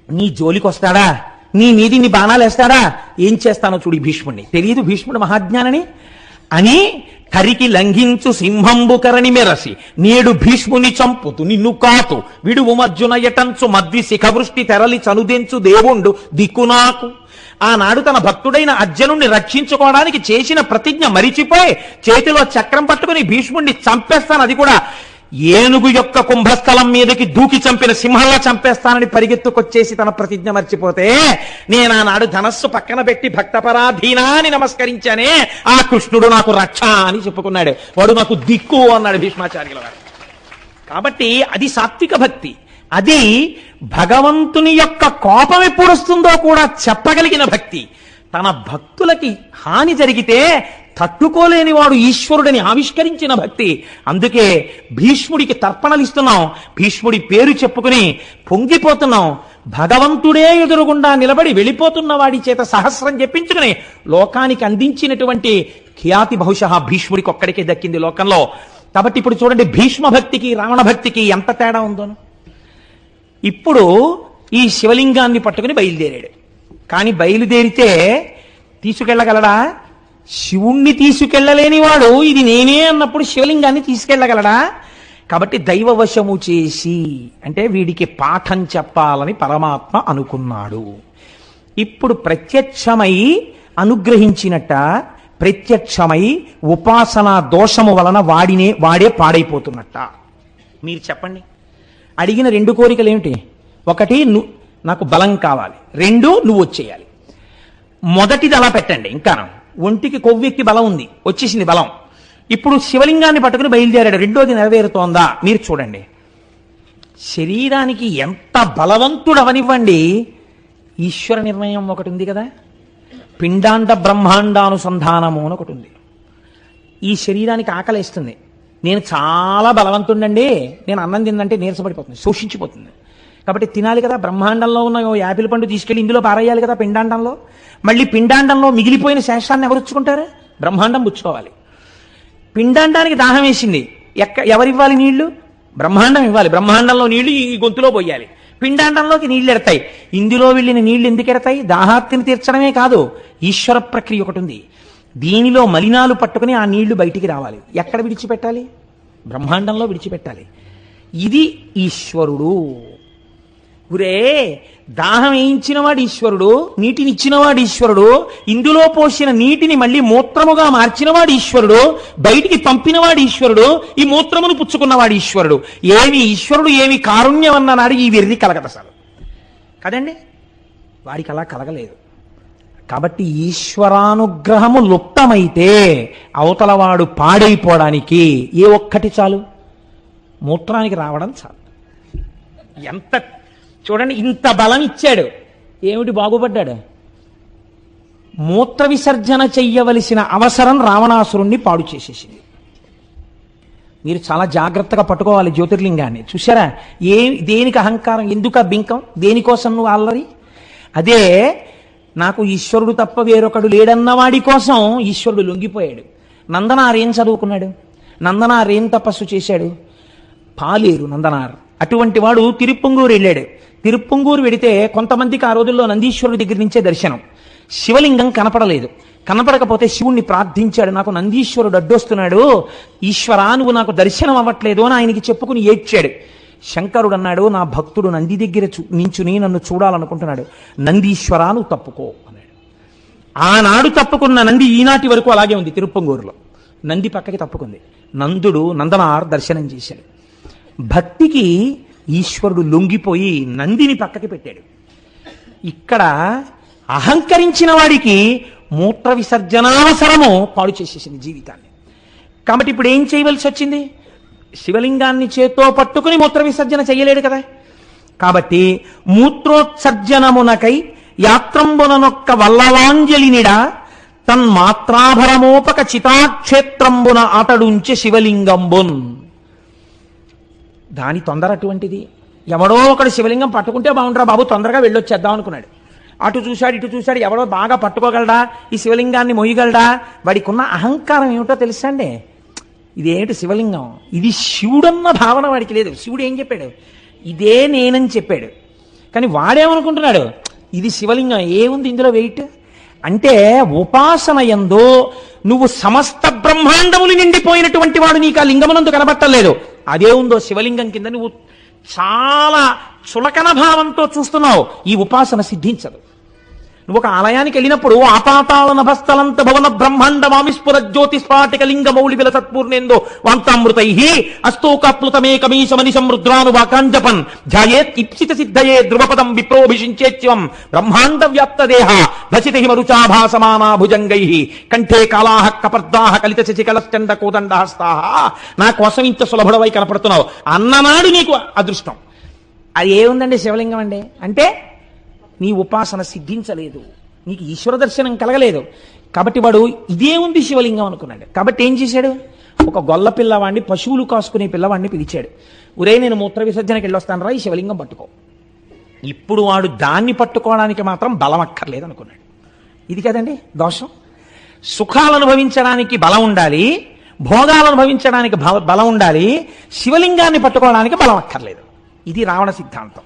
నీ జోలికి వస్తాడా, నీ మీది నీ బాణాలేస్తాడా, ఏం చేస్తానో చూడు భీష్ముడిని. తెలియదు భీష్ముడు మహాజ్ఞానని అని కరికి లంఘించు సింహంబు కరణి మెరసి నేడు భీష్ముని చంపుతు నిన్ను కాతు విడువు మర్జున యటంచు మద్వి శిఖవృష్టి తెరలి చనుదెంచు దేవుండు దిక్కునాకు. ఆనాడు తన భక్తుడైన అర్జునుణ్ణి రక్షించుకోవడానికి చేసిన ప్రతిజ్ఞ మరిచిపోయి చేతిలో చక్రం పట్టుకుని భీష్ముణ్ణి చంపేస్తాను, అది కూడా ఏనుగు యొక్క కుంభస్థలం మీదకి దూకి చంపిన సింహంలా చంపేస్తానని పరిగెత్తుకొచ్చేసి తన ప్రతిజ్ఞ మర్చిపోతే నేను ఆనాడు ధనస్సు పక్కన పెట్టి భక్తపరాధీనా అని నమస్కరించానే, ఆ కృష్ణుడు నాకు రక్ష అని చెప్పుకున్నాడు. వాడు నాకు దిక్కు అన్నాడు భీష్మాచార్యుల వారు. కాబట్టి అది సాత్విక భక్తి. అది భగవంతుని యొక్క కోపం ఎప్పుడు వస్తుందో కూడా చెప్పగలిగిన భక్తి. తన భక్తులకి హాని జరిగితే తట్టుకోలేని వాడు ఈశ్వరుడిని ఆవిష్కరించిన భక్తి. అందుకే భీష్ముడికి తర్పణలు ఇస్తున్నాం, భీష్ముడి పేరు చెప్పుకుని పొంగిపోతున్నాం. భగవంతుడే ఎదురుగుండా నిలబడి వెళ్ళిపోతున్న వాడి చేత సహస్రం చెప్పించుకుని లోకానికి అందించినటువంటి ఖ్యాతి బహుశः భీష్ముడికి ఒక్కడికే దక్కింది లోకంలో. కాబట్టి ఇప్పుడు చూడండి, భీష్మ భక్తికి రావణ భక్తికి ఎంత తేడా ఉందోను. ఇప్పుడు ఈ శివలింగాన్ని పట్టుకుని బయలుదేరాడు. కానీ బయలుదేరితే తీసుకెళ్ళగలడా? శివుణ్ణి తీసుకెళ్ళలేనివాడు ఇది నేనే అన్నప్పుడు శివలింగాన్ని తీసుకెళ్ళగలడా? కాబట్టి దైవవశము చేసి, అంటే వీడికి పాఠం చెప్పాలని పరమాత్మ అనుకున్నాడు. ఇప్పుడు ప్రత్యక్షమై అనుగ్రహించినట్ట, ప్రత్యక్షమై ఉపాసనా దోషము వలన వాడే పాడైపోతున్నట్ట. మీరు చెప్పండి. అడిగిన 2 కోరికలు ఏమిటి? ఒకటి, నాకు బలం కావాలి. 2, నువ్వు వచ్చేయాలి. మొదటిది అలా పెట్టండి. ఇంకా ఒంటికి కొవ్వెక్కి బలం ఉంది, వచ్చేసింది బలం. ఇప్పుడు శివలింగాన్ని పట్టుకుని బయలుదేరాడు. రెండోది నెరవేరుతోందా? మీరు చూడండి. శరీరానికి ఎంత బలవంతుడవనివ్వండి, ఈశ్వర నిర్ణయం ఒకటి ఉంది కదా. పిండాండ బ్రహ్మాండానుసంధానము అని ఒకటి ఉంది. ఈ శరీరానికి ఆకలేస్తుంది. నేను చాలా బలవంతుండండి, నేను అన్నం తిందంటే నీరసపడిపోతుంది, శోషించిపోతుంది. కాబట్టి తినాలి కదా. బ్రహ్మాండంలో ఉన్న యాపిల్ పండు తీసుకెళ్ళి ఇందులో పారేయాలి కదా పిండాండంలో. మళ్ళీ పిండాండంలో మిగిలిపోయిన శేషాన్ని ఎవరు పుచ్చుకుంటారు? బ్రహ్మాండం పుచ్చుకోవాలి. పిండాండానికి దాహం వేసింది, ఎవరివ్వాలి నీళ్లు? బ్రహ్మాండం ఇవ్వాలి. బ్రహ్మాండంలో నీళ్లు ఈ గొంతులో పోయాలి. పిండాండంలోకి నీళ్లు ఎడతాయి. ఇందులో వెళ్ళిన నీళ్లు ఎందుకు ఎడతాయి? దాహార్తిని తీర్చడమే కాదు, ఈశ్వర ప్రక్రియ ఒకటి ఉంది. దీనిలో మలినాలు పట్టుకుని ఆ నీళ్లు బయటికి రావాలి. ఎక్కడ విడిచిపెట్టాలి? బ్రహ్మాండంలో విడిచిపెట్టాలి. ఇది ఈశ్వరుడు. గురే, దాహం వేయించినవాడు ఈశ్వరుడు, నీటినిచ్చినవాడు ఈశ్వరుడు, ఇందులో పోసిన నీటిని మళ్ళీ మూత్రముగా మార్చినవాడు ఈశ్వరుడు, బయటికి పంపినవాడు ఈశ్వరుడు, ఈ మూత్రమును పుచ్చుకున్నవాడు ఈశ్వరుడు. ఏమి ఈశ్వరుడు, ఏమి కారుణ్యం అన్ననాడు ఈ వెర్రి కలగదు అసలు కదండి. వాడికి అలా కలగలేదు. కాబట్టి ఈశ్వరానుగ్రహము లుప్తమైతే అవతలవాడు పాడైపోవడానికి ఏ ఒక్కటి చాలు? మూత్రానికి రావడం చాలు. ఎంత చూడండి, ఇంత బలం ఇచ్చాడు, ఏమిటి బాగుపడ్డాడు? మూత్ర విసర్జన చెయ్యవలసిన అవసరం రావణాసురుణ్ణి పాడు చేసేసింది. మీరు చాలా జాగ్రత్తగా పట్టుకోవాలి జ్యోతిర్లింగాన్ని. చూసారా, దేనికి అహంకారం, ఎందుకు బింకం, దేనికోసం నువ్వు అల్లరి? అదే నాకు ఈశ్వరుడు తప్ప వేరొకడు లేడన్నవాడి కోసం ఈశ్వరుడు లొంగిపోయాడు. నందనార్ ఏం చదువుకున్నాడు? నందనార్ ఏం తపస్సు చేశాడు? పాలేరు నందనార్. అటువంటి వాడు తిరుప్పంగూరు వెళ్ళాడు. తిరుప్పంగూరు వెడితే కొంతమందికి ఆ రోజుల్లో నందీశ్వరుడి దగ్గర నుంచే దర్శనం. శివలింగం కనపడలేదు. కనపడకపోతే శివుణ్ణి ప్రార్థించాడు, నాకు నందీశ్వరుడు అడ్డొస్తున్నాడు, ఈశ్వరా నువ్వు నాకు దర్శనం అవ్వట్లేదు అని ఆయనకి చెప్పుకుని ఏడ్చాడు. శంకరుడు అన్నాడు, నా భక్తుడు నంది దగ్గర నించుని నన్ను చూడాలనుకుంటున్నాడు, నందీశ్వరా నువ్వు తప్పుకో అన్నాడు. ఆనాడు తప్పుకున్న నంది ఈనాటి వరకు అలాగే ఉంది తిరుప్పంగూరులో. నంది పక్కకి తప్పుకుంది. నందనార్ దర్శనం చేశాడు. భక్తికి ఈశ్వరుడు లొంగిపోయి నందిని పక్కకి పెట్టాడు. ఇక్కడ అహంకరించిన వాడికి మూత్ర విసర్జనావసరము పాడు చేసేసింది జీవితాన్ని. కాబట్టి ఇప్పుడు ఏం చేయవలసి వచ్చింది? శివలింగాన్ని చేత్తో పట్టుకుని మూత్ర విసర్జన చెయ్యలేడు కదా. కాబట్టి మూత్రోత్సర్జనమునకై యాత్రంబుననొక్క వల్లవాంజలినిడ తన్మాత్రాభరమోపక చితాక్షేత్రంబున అతడుంచె శివలింగంబున్. దాని తొందర అటువంటిది. ఎవడో ఒకడు శివలింగం పట్టుకుంటే బాగుంటారా బాబు, తొందరగా వెళ్ళొచ్చేద్దాం అనుకున్నాడు. అటు చూశాడు, ఇటు చూశాడు, ఎవడో బాగా పట్టుకోగలడా, ఈ శివలింగాన్ని మొయ్యగలడా? వాడికి ఉన్న అహంకారం ఏమిటో తెలుసా అండి? ఇదేమిటి శివలింగం, ఇది శివుడన్న భావన వాడికి లేదు. శివుడు ఏం చెప్పాడు? ఇదే నేనని చెప్పాడు. కానీ వాడేమనుకుంటున్నాడు? ఇది శివలింగం, ఏముంది ఇందులో వెయిట్ అంటే? ఉపాసన యందు నువ్వు సమస్త బ్రహ్మాండములు నిండిపోయినటువంటి వాడు నీకు ఆ లింగమునందు కనబట్టలేదు. అదే ఉందో శివలింగం కింద నువ్వు చాలా చులకన భావంతో చూస్తున్నావు. ఈ ఉపాసన సిద్ధించదు. నువ్వు ఒక ఆలయానికి వెళ్ళినప్పుడు ఆపాతాళ నభస్థలంత భవన బ్రహ్మాండ మామిస్ఫుర జ్యోతిస్ఫాటిక లింగ మౌళి విల సత్పూర్ణేందో వాంతామృతై అస్తోకాప్లుతమేకమీశమనిశం రుద్రానువాకాంజపన్ ధ్యాయేత్ ఇప్సిత సిద్ధయే ధ్రువపదం విప్రోభిషించేత్యం బ్రహ్మాండ వ్యాప్త దేహ భసిత హిమరుచాభాసమానా భుజంగై కంఠే కాళాహ కపర్దాహ కలిత శశికలశ్చండ కోదండహస్తాహ. నా కోసం ఇంత సులభుడవై కనపడుతున్నావు అన్ననాడు నీకు అదృష్టం. అది ఏముందండి శివలింగం అండి అంటే? నీ ఉపాసన సిద్ధించలేదు, నీకు ఈశ్వర దర్శనం కలగలేదు. కాబట్టి వాడు ఇదే ఉంది శివలింగం అనుకున్నాడు. కాబట్టి ఏం చేశాడు? ఒక గొల్ల పిల్లవాడిని, పశువులు కాసుకునే పిల్లవాడిని పిలిచాడు. ఒరే నేను మూత్ర విసర్జనకి వెళ్ళొస్తాను రా, ఈ శివలింగం పట్టుకో. ఇప్పుడు వాడు దాన్ని పట్టుకోవడానికి మాత్రం బలం అక్కర్లేదు అనుకున్నాడు. ఇది కదండి దోషం. సుఖాలు అనుభవించడానికి బలం ఉండాలి, భోగాలు అనుభవించడానికి బలం ఉండాలి, శివలింగాన్ని పట్టుకోవడానికి బలం అక్కర్లేదు. ఇది రావణ సిద్ధాంతం.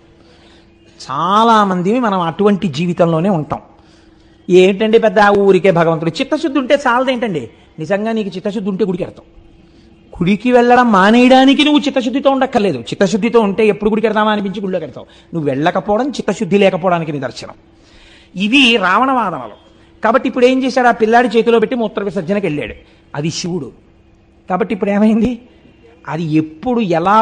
చాలామంది మనం అటువంటి జీవితంలోనే ఉంటాం. ఏంటండి పెద్ద ఊరికే భగవంతుడు, చిత్తశుద్ధి ఉంటే చాలదేంటండి? నిజంగా నీకు చిత్తశుద్ధి ఉంటే గుడికి వెళ్తాం. గుడికి వెళ్ళడం మానేయడానికి నువ్వు చిత్తశుద్ధితో ఉండక్కర్లేదు. చిత్తశుద్ధితో ఉంటే ఎప్పుడు గుడికి వెళ్దామా అనిపించి గుడిలో వెళ్తావు. నువ్వు వెళ్ళకపోవడం చిత్తశుద్ధి లేకపోవడానికి నిదర్శనం. ఇది రావణవాదనలు. కాబట్టి ఇప్పుడు ఏం చేశాడు? ఆ పిల్లాడి చేతిలో పెట్టి మూత్ర విసర్జనకి వెళ్ళాడు. అది శివుడు. కాబట్టి ఇప్పుడు ఏమైంది? అది ఎప్పుడు ఎలా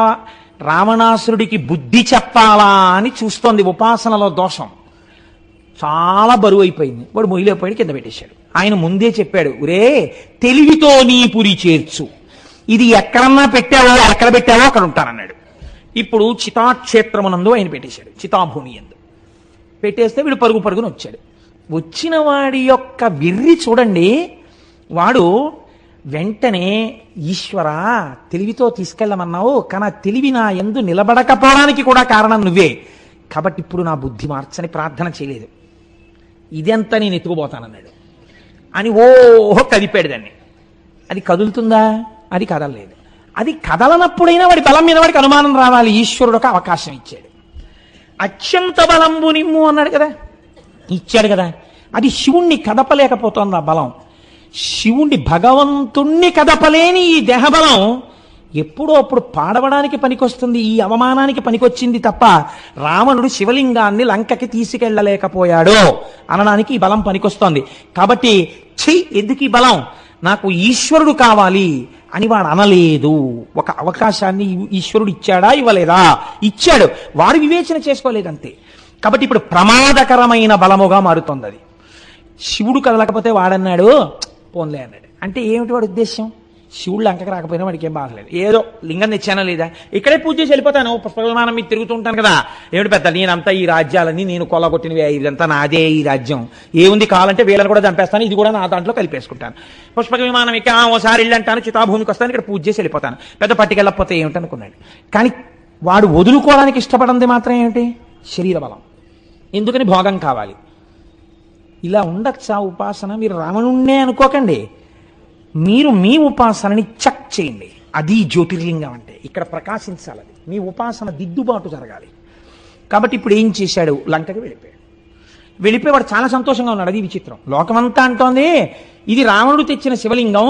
రావణాసురుడికి బుద్ధి చెప్పాలా అని చూస్తోంది. ఉపాసనలో దోషం చాలా బరువు అయిపోయింది. వాడు మొయ్యిలేపోయాడు, కింద పెట్టేశాడు. ఆయన ముందే చెప్పాడు, ఒరే తెలివితో నీ పురి చేర్చు, ఇది ఎక్కడన్నా పెట్టావో ఎక్కడ పెట్టావో అక్కడ ఉంటానన్నాడు. ఇప్పుడు చితాక్షేత్రమునందు ఆయన పెట్టేశాడు, చితాభూమి ఎందు పెట్టేస్తే వీడు పరుగు పరుగున వచ్చాడు. వచ్చిన వాడి యొక్క వెర్రి చూడండి. వాడు వెంటనే, ఈశ్వర తెలివితో తీసుకెళ్ళమన్నావు, కానీ ఆ తెలివి నా యందు నిలబడకపోవడానికి కూడా కారణం నువ్వే, కాబట్టి ఇప్పుడు నా బుద్ధి మార్చని ప్రార్థన చేయలేదు, ఇదంతా నేను ఎత్తుకుపోతానన్నాడు అని ఓహో కదిపాడు దాన్ని. అది కదులుతుందా? అది కదలలేదు. అది కదలనప్పుడైనా వాడి బలం మీద వాడికి అనుమానం రావాలి. ఈశ్వరుడు ఒక అవకాశం ఇచ్చాడు. అత్యంత బలంబు నిమ్ము అన్నాడు కదా, ఇచ్చాడు కదా. అది శివుణ్ణి కదపలేకపోతోంది ఆ బలం. శివుణ్ణి, భగవంతుణ్ణి కదపలేని ఈ దేహబలం ఎప్పుడో అప్పుడు పాడవడానికి పనికొస్తుంది, ఈ అవమానానికి పనికొచ్చింది తప్ప రావణుడు శివలింగాన్ని లంకకి తీసుకెళ్లలేకపోయాడు అనడానికి ఈ బలం పనికొస్తోంది. కాబట్టి ఎందుకు ఈ బలం, నాకు ఈశ్వరుడు కావాలి అని వాడు అనలేదు. ఒక అవకాశాన్ని ఈశ్వరుడు ఇచ్చాడా ఇవ్వలేదా? ఇచ్చాడు, వాడు వివేచన చేసుకోలేదంతే. కాబట్టి ఇప్పుడు ప్రమాదకరమైన బలముగా మారుతోంది అది. శివుడు కదలకపోతే వాడన్నాడు పోన్లే అన్నాడు. అంటే ఏమిటి వాడి ఉద్దేశం? శివుడు లంకకి రాకపోయినా వాడికి ఏం బాధలేదు, ఏదో లింగం తెచ్చానా లేదా, ఇక్కడే పూజ చేసి వెళ్ళిపోతాను, పుష్ప విమానం మీద తిరుగుతూ ఉంటాను కదా, ఏమిటి పెద్ద నేనంతా ఈ రాజ్యాలన్నీ నేను కొల్లగొట్టినవి, ఇదంతా నాదే ఈ రాజ్యం, ఏముంది కావాలంటే వీళ్ళని కూడా చంపేస్తాను, ఇది కూడా నా దాంట్లో కలిపేసుకుంటాను, పుష్పక విమానం ఎక్కి ఓసారి ఇల్లు అంటాను, చితాభూమికి వస్తాను, ఇక్కడ పూజ చేసి వెళ్ళిపోతాను, పెద్ద పట్టుకెళ్ళకపోతే ఏమిటనుకున్నాడు. కానీ వాడు వదులుకోవడానికి ఇష్టపడింది మాత్రం ఏమిటి? శరీర బలం. ఎందుకని? భోగం కావాలి. ఇలా ఉండొచ్చా ఉపాసన? మీరు రావణుణ్ణే అనుకోకండి, మీరు మీ ఉపాసనని చెక్ చేయండి. అది జ్యోతిర్లింగం అంటే, ఇక్కడ ప్రకాశించాలి. అది మీ ఉపాసన దిద్దుబాటు జరగాలి. కాబట్టి ఇప్పుడు ఏం చేశాడు? లంకకి వెళ్ళిపోయి వాడు చాలా సంతోషంగా ఉన్నాడు. అది విచిత్రం. లోకమంతా అంటోంది ఇది రావణుడు తెచ్చిన శివలింగం,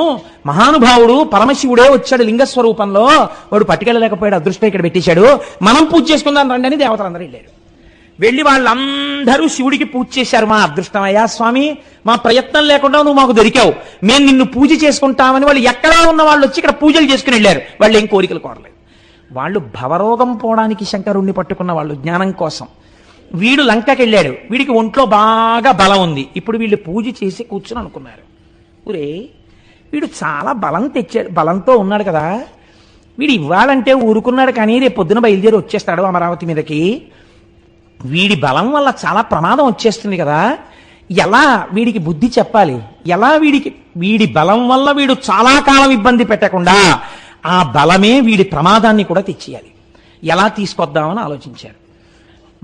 మహానుభావుడు పరమశివుడే వచ్చాడు లింగస్వరూపంలో, వాడు పట్టుకెళ్ళలేకపోయాడు, అదృష్టం ఇక్కడ పెట్టేశాడు, మనం పూజ చేసుకుందాం రండి అని దేవతలందరూ వెళ్ళారు. వెళ్ళి వాళ్ళందరూ శివుడికి పూజ చేశారు. మా అదృష్టమయ్యా స్వామి, మా ప్రయత్నం లేకుండా నువ్వు మాకు దొరికావు, మేము నిన్ను పూజ చేసుకుంటామని వాళ్ళు ఎక్కడా ఉన్న వాళ్ళు వచ్చి ఇక్కడ పూజలు చేసుకుని వెళ్ళారు. వాళ్ళు ఏం కోరికలు కోరలేదు. వాళ్ళు భవరోగం పోవడానికి శంకరుణ్ణి పట్టుకున్న వాళ్ళు, జ్ఞానం కోసం. వీడు లంకకి వెళ్ళాడు, వీడికి ఒంట్లో బాగా బలం ఉంది. ఇప్పుడు వీళ్ళు పూజ చేసి కూర్చుని అనుకున్నారు, ఊరే వీడు చాలా బలం తెచ్చాడు, బలంతో ఉన్నాడు కదా, వీడు ఇవ్వాలంటే ఊరుకున్నాడు, కానీ రేపు పొద్దున బయలుదేరి వచ్చేస్తాడు అమరావతి మీదకి, వీడి బలం వల్ల చాలా ప్రమాదం వచ్చేస్తుంది కదా, ఎలా వీడికి బుద్ధి చెప్పాలి, ఎలా వీడి బలం వల్ల వీడు చాలా కాలం ఇబ్బంది పెట్టకుండా ఆ బలమే వీడి ప్రమాదాన్ని కూడా తెచ్చేయాలి, ఎలా తీసుకొద్దామని ఆలోచించారు.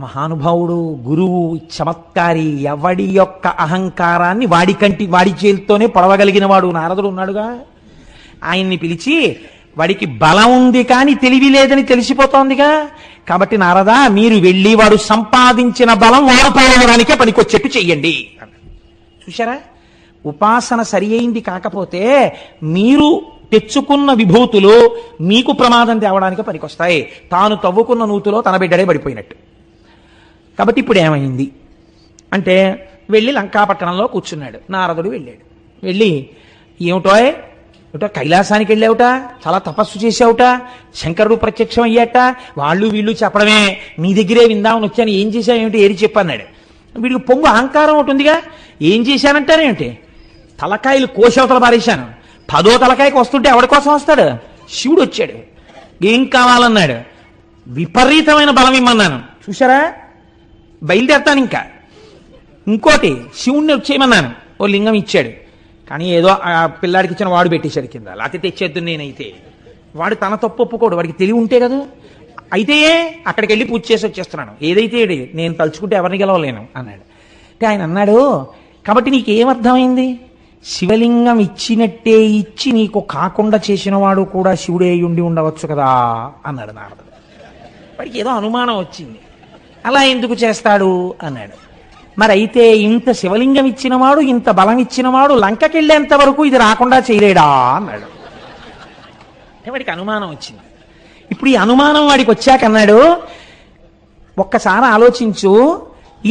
మహానుభావుడు, గురువు, చమత్కారి, ఎవడి యొక్క అహంకారాన్ని వాడి చేతితోనే పొడవగలిగిన వాడు నారదుడు ఉన్నాడుగా, ఆయన్ని పిలిచి, వాడికి బలం ఉంది కానీ తెలివి లేదని తెలిసిపోతోందిగా, కాబట్టి నారదా మీరు వెళ్ళి వాడు సంపాదించిన బలం వాడు పాలనడానికే పనికొచ్చేట్టు చెయ్యండి. చూశారా, ఉపాసన సరి అయింది కాకపోతే మీరు తెచ్చుకున్న విభూతులు మీకు ప్రమాదం తేవడానికి పనికొస్తాయి. తాను తవ్వుకున్న నూతులో తన బిడ్డడే పడిపోయినట్టు. కాబట్టి ఇప్పుడు ఏమైంది అంటే, వెళ్ళి లంకాపట్టణంలో కూర్చున్నాడు. నారదుడు వెళ్ళాడు. వెళ్ళి ఏమిటో కైలాసానికి వెళ్ళావుట, చాలా తపస్సు చేసావుట, శంకరుడు ప్రత్యక్షం అయ్యాట, వాళ్ళు వీళ్ళు చెప్పడమే, నీ దగ్గరే విందామని వచ్చాను, ఏం చేశావు ఏమిటి ఏరి చెప్పన్నాడు. వీడికి పొంగు అహంకారం ఒకటి ఉందిగా, ఏం చేశానంటారేమిటి, తలకాయలు కోశవతలు పారేశాను, 10వ తలకాయకి వస్తుంటే ఎవడి కోసం వస్తాడు? శివుడు వచ్చాడు, ఏం కావాలన్నాడు, విపరీతమైన బలం ఇమ్మన్నాను, చూసారా బయలుదేరతాను ఇంకా, ఇంకోటి శివుణ్ణి వచ్చేయమన్నాను, ఓ లింగం ఇచ్చాడు, కానీ ఏదో ఆ పిల్లాడికి ఇచ్చిన వాడు పెట్టేశాడు కింద, లేకపోతే తెచ్చేద్దు నేనైతే, వాడు తన తప్పు ఒప్పుకోడు, వాడికి తెలివి ఉంటే కదా, అయితే అక్కడికి వెళ్ళి పూజ చేసి వచ్చేస్తున్నాను, ఏదైతే నేను తలుచుకుంటే ఎవరిని గెలవలేను అన్నాడు. అంటే ఆయన అన్నాడు, కాబట్టి నీకేమర్థమైంది, శివలింగం ఇచ్చినట్టే ఇచ్చి నీకు కాకుండా చేసినవాడు కూడా శివుడే ఉండి ఉండవచ్చు కదా అన్నాడు నారదుడు. వాడికి ఏదో అనుమానం వచ్చింది, అలా ఎందుకు చేస్తాడు అన్నాడు. మరి అయితే ఇంత శివలింగం ఇచ్చినవాడు, ఇంత బలం ఇచ్చినవాడు లంకకెళ్ళేంత వరకు ఇది రాకుండా చేయలేడా అన్నాడు. వాడికి అనుమానం వచ్చింది. ఇప్పుడు ఈ అనుమానం వాడికి వచ్చాక అన్నాడు, ఒక్కసారి ఆలోచించు,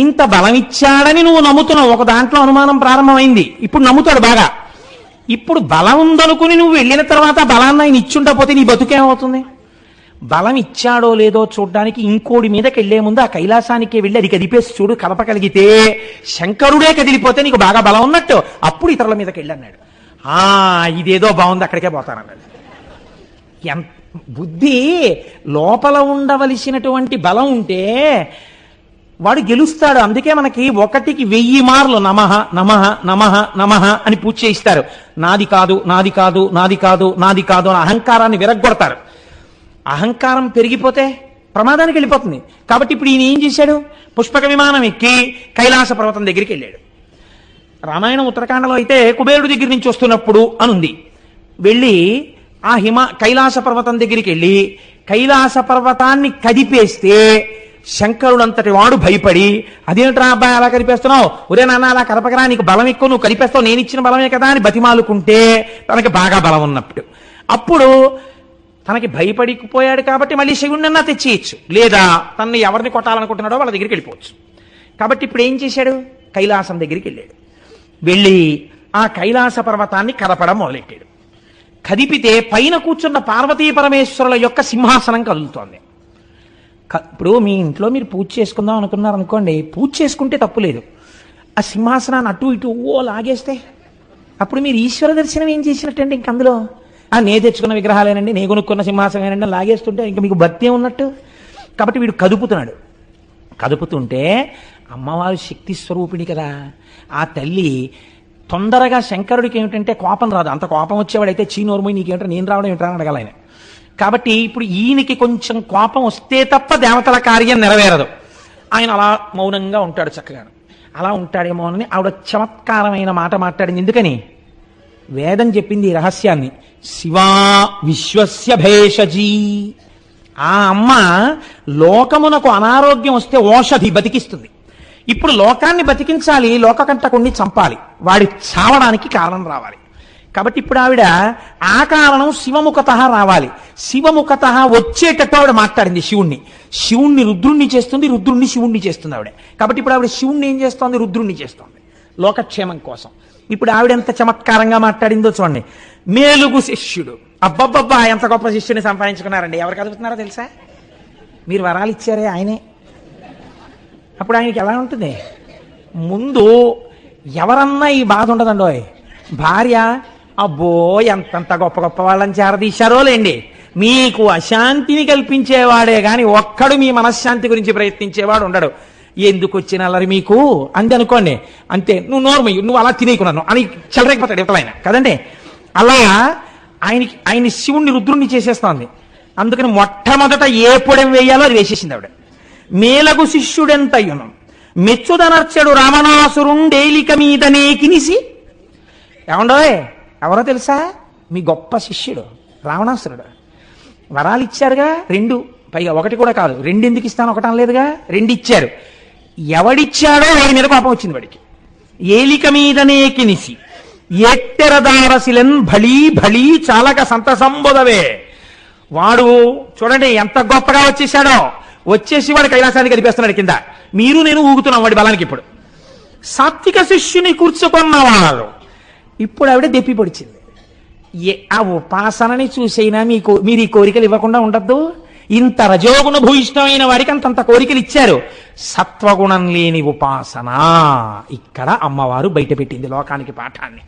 ఇంత బలం ఇచ్చాడని నువ్వు నమ్ముతున్నావు, ఒక దాంట్లో అనుమానం ప్రారంభమైంది, ఇప్పుడు నమ్ముతాడు బాగా. ఇప్పుడు బలం ఉందనుకుని నువ్వు వెళ్ళిన తర్వాత బలాన్ని ఆయన ఇచ్చుండపోతే నీ బతుకేమవుతుంది? బలం ఇచ్చాడో లేదో చూడడానికి ఇంకోడి మీదకి వెళ్లే ముందు ఆ కైలాసానికి వెళ్ళి అది కదిపేసి చూడు, కదపగలిగితే శంకరుడే కదిలిపోతే నీకు బాగా బలం ఉన్నట్టు, అప్పుడు ఇతరుల మీదకి వెళ్ళి అన్నాడు. ఇదేదో బాగుంది, అక్కడికే పోతానన్నాడు. బుద్ధి లోపల ఉండవలసినటువంటి బలం ఉంటే వాడు గెలుస్తాడు. అందుకే మనకి 1కి 1000 మార్లు నమః నమః నమః నమః అని పూజ చేయిస్తారు. నాది కాదు, నాది కాదు, నాది కాదు, నాది కాదు అని అహంకారాన్ని విరగ్గొడతారు. అహంకారం పెరిగిపోతే ప్రమాదానికి వెళ్ళిపోతుంది. కాబట్టి ఇప్పుడు ఈయన ఏం చేశాడు? పుష్పక విమానం ఎక్కి కైలాస పర్వతం దగ్గరికి వెళ్ళాడు. రామాయణం ఉత్తరాఖండలో అయితే కుబేరుడి దగ్గర నుంచి వస్తున్నప్పుడు అనుంది. వెళ్ళి ఆ కైలాస పర్వతం దగ్గరికి వెళ్ళి కైలాస పర్వతాన్ని కదిపేస్తే శంకరుడంతటి వాడు భయపడి, అదేంట్రా అబ్బాయి అలా కదిపేస్తున్నావు, ఒరే నాన్న అలా కదపకరా, నీకు బలం ఎక్కువ, నువ్వు కదిపేస్తావు, నేను ఇచ్చిన బలమే కదా అని బతిమాలుకుంటే తనకి బాగా బలం ఉన్నప్పుడు, అప్పుడు తనకి భయపడిపోయాడు కాబట్టి మళ్ళీ శివుణ్ణన్నా తెచ్చేయచ్చు, లేదా తనని ఎవరిని కొట్టాలనుకుంటున్నాడో వాళ్ళ దగ్గరికి వెళ్ళిపోవచ్చు. కాబట్టి ఇప్పుడు ఏం చేశాడు? కైలాసం దగ్గరికి వెళ్ళాడు. వెళ్ళి ఆ కైలాస పర్వతాన్ని కదపడం మొదలెట్టాడు. కదిపితే పైన కూర్చున్న పార్వతీ పరమేశ్వరుల యొక్క సింహాసనం కదులుతోంది. ఇప్పుడు మీ ఇంట్లో మీరు పూజ చేసుకుందాం అనుకున్నారనుకోండి, పూజ చేసుకుంటే తప్పు లేదు, ఆ సింహాసనాన్ని అటు ఇటు లాగేస్తే అప్పుడు మీరు ఈశ్వర దర్శనం ఏం చేసినట్టండి? ఇంక అందులో నే తెచ్చుకున్న విగ్రహాలేనండి, నే కొనుక్కున్న సింహాసనమేనండి లాగేస్తుంటే ఇంకా మీకు భక్తి ఉన్నట్టు. కాబట్టి వీడు కదుపుతున్నాడు. కదుపుతుంటే అమ్మవారు శక్తి స్వరూపిణి కదా, ఆ తల్లి తొందరగా శంకరుడికి ఏమిటంటే కోపం రాదు. అంత కోపం వచ్చేవాడైతే చీనోర్మోయి నీకేమిటో నేను రావడం ఏమిటా అని అడగాలి ఆయన. కాబట్టి ఇప్పుడు ఈయనకి కొంచెం కోపం వస్తే తప్ప దేవతల కార్యం నెరవేరదు. ఆయన అలా మౌనంగా ఉంటాడు, చక్కగా అలా ఉంటాడేమో అని ఆవిడ చమత్కారమైన మాట మాట్లాడింది. ఎందుకని? వేదం చెప్పింది ఈ రహస్యాన్ని, శివా విశ్వస్య భేషజీ. ఆ అమ్మ లోకమునకు అనారోగ్యం వస్తే ఓషధి బతికిస్తుంది. ఇప్పుడు లోకాన్ని బతికించాలి, లోకకంటకుణ్ణి చంపాలి, వాడి చావడానికి కారణం రావాలి. కాబట్టి ఇప్పుడు ఆవిడ ఆ కారణం శివముఖత రావాలి. శివముఖత వచ్చేటట్టు ఆవిడ మాట్లాడింది శివుణ్ణి. శివుణ్ణి రుద్రుణ్ణి చేస్తుంది, రుద్రుణ్ణి శివుణ్ణి చేస్తుంది ఆవిడ. కాబట్టి ఇప్పుడు ఆవిడ శివుణ్ణి ఏం చేస్తోంది? రుద్రుణ్ణి చేస్తోంది లోకక్షేమం కోసం. ఇప్పుడు ఆవిడ ఎంత చమత్కారంగా మాట్లాడిందో చూడండి. మేలుగు శిష్యుడు, అబ్బబ్బబ్బా ఎంత గొప్ప శిష్యుని సంపాదించుకున్నారండి. ఎవరు కదుపుతున్నారో తెలుసా? మీరు వరాలు ఇచ్చారే ఆయనే. అప్పుడు ఆయనకి ఎలా ఉంటుంది? ముందు ఎవరన్నా ఈ బాధ ఉండదండోయ్. భార్య, అబ్బో ఎంతంత గొప్ప గొప్ప వాళ్ళని చేరదీశారో లేండి, మీకు అశాంతిని కల్పించేవాడే గాని ఒక్కడు మీ మనశ్శాంతి గురించి ప్రయత్నించేవాడు ఉండడు. ఎందుకు వచ్చిన అల్లరి మీకు అంది అనుకోండి, అంతే, నువ్వు నోర్మయ్యు, నువ్వు అలా తినేకున్నాను అని చెలరేకపోతాడు ఇతలైన కదండి. అలా ఆయన శివుణ్ణి రుద్రుణ్ణి చేసేస్తోంది. అందుకని మొట్టమొదట ఏ పొడెం వేయాలో అది వేసేసింది ఆవిడ. మేలగు శిష్యుడెంతయును మెచ్చుదనర్చడు రావణాసురుండేలిక మీదనే కినిసి. ఏమండోయ్, ఎవరో తెలుసా? మీ గొప్ప శిష్యుడు రావణాసురుడు. వరాలు ఇచ్చారుగా 2, పైగా 1 కూడా కాదు, 2 ఎందుకు ఇస్తాను, 1 అనలేదుగా, 2 ఇచ్చారు. ఎవడిచ్చాడో వాడి మీద కోపం వచ్చింది వాడికి. ఏలిక మీదనే కినిసి ఎట్టెరదారసిలన్ భళీ భళీ చాలక సంతసంబోధవే. వాడు చూడండి ఎంత గొప్పగా వచ్చేసాడో, వచ్చేసి వాడు కైలాసానికి గడిపేస్తున్నాడు కింద. మీరు నేను ఊగుతున్నాం వాడి బలానికి. ఇప్పుడు సాత్విక శిష్యుని కూర్చుకున్నవాడు. ఇప్పుడు ఆవిడ దెప్పి పొడిచింది. ఆ ఉపాసనని చూసైనా మీరు ఈ కోరికలు ఇవ్వకుండా ఉండద్దు. ఇంత రజోగుణ భూయిష్టమైన వాడికి అంతంత కోరికలు ఇచ్చారు. సత్వగుణం లేని ఉపాసన. ఇక్కడ అమ్మవారు బయటపెట్టింది లోకానికి పాఠాన్ని.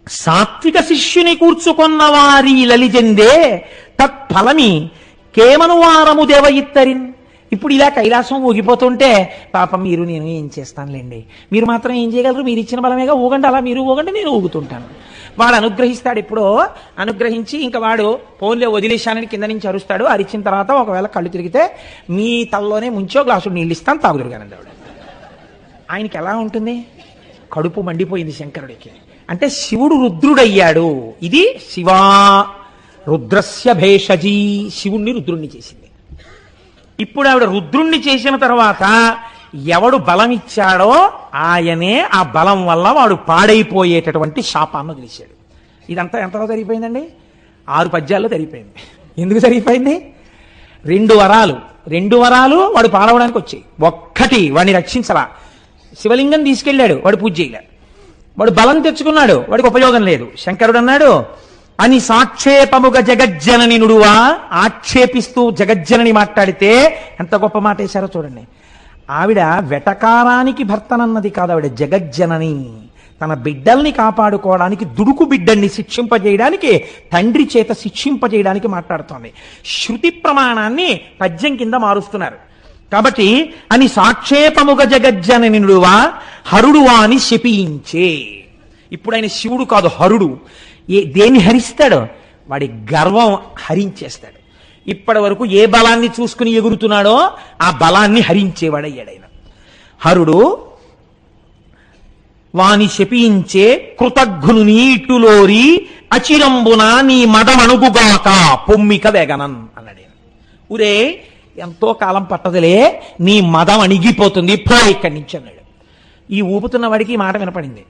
సాత్విక శిష్యుని కూర్చుకున్న వారి లలిజందే తత్ఫలమి కేమనువారము దేవ ఇత్తరిన్. ఇప్పుడు ఇలా కైలాసం ఊగిపోతుంటే పాపం మీరు నేను ఏం చేస్తానులేండి, మీరు మాత్రం ఏం చేయగలరు, మీరు ఇచ్చిన బలమేగా, ఊగండి, అలా మీరు ఊగండి, నేను ఊగుతుంటాను. వాడు అనుగ్రహిస్తాడు. ఎప్పుడో అనుగ్రహించి ఇంకా వాడు ఫోన్లో వదిలేశానని కింద నుంచి అరుస్తాడు. అరిచిన తర్వాత ఒకవేళ కళ్ళు తిరిగితే మీ తల్లోనే ముంచో గ్లాసు నీళ్ళు ఇస్తాను తాగుదురు కానీ ఆవిడ. ఆయనకి ఎలా ఉంటుంది? కడుపు మండిపోయింది శంకరుడికి. అంటే శివుడు రుద్రుడయ్యాడు. ఇది శివా రుద్రస్య భేషజీ, శివుణ్ణి రుద్రుణ్ణి చేసింది. ఇప్పుడు ఆవిడ రుద్రుణ్ణి చేసిన తర్వాత ఎవడు బలం ఇచ్చాడో ఆయనే ఆ బలం వల్ల వాడు పాడైపోయేటటువంటి శాపాన్ని వదిలేశాడు. ఇదంతా ఎంతలో జరిగిపోయిందండి? 6 పద్యాల్లో జరిగిపోయింది. ఎందుకు జరిగిపోయింది? 2 వరాలు వాడు పాడవడానికి వచ్చాయి. ఒక్కటి వాడిని రక్షించలా. శివలింగం తీసుకెళ్ళాడు, వాడు పూజ చేయలేడు. వాడు బలం తెచ్చుకున్నాడు, వాడికి ఉపయోగం లేదు. శంకరుడు అన్నాడు, అని సాక్షేపముగ జగజ్జనని నుడువా, ఆక్షేపిస్తూ జగజ్జనని మాట్లాడితే ఎంత గొప్ప మాట వేశారో చూడండి. ఆవిడ వెటకారానికి భర్తనన్నది కాదు, ఆవిడ జగజ్జనని. తన బిడ్డల్ని కాపాడుకోవడానికి, దుడుకు బిడ్డల్ని శిక్షింపజేయడానికి, తండ్రి చేత శిక్షింపజేయడానికి మాట్లాడుతోంది. శృతి ప్రమాణాన్ని పద్యం కింద మారుస్తున్నారు. కాబట్టి అని సాక్షేపముగ జగజ్జనని నుడువా హరుడు అని శపించే. ఇప్పుడు ఆయన శివుడు కాదు, హరుడు. దేన్ని హరిస్తాడు? వాడి గర్వం హరించేస్తాడు. ఇప్పటి వరకు ఏ బలాన్ని చూసుకుని ఎగురుతున్నాడో ఆ బలాన్ని హరించేవాడయ్యాడు ఆయన. హరుడు వాని శపించే కృతఘ్ను నీటులోరి అచిరంబున నీ మదమణుగుగాక పొమ్మిక వేగనన్ అన్నాడు. ఊరే ఎంతో కాలం పట్టదులే, నీ మదం అణిగిపోతుంది, పో ఇక్కడి నుంచి అన్నాడు. ఈ ఊపుతున్న వాడికి ఈ మాట వినపడింది.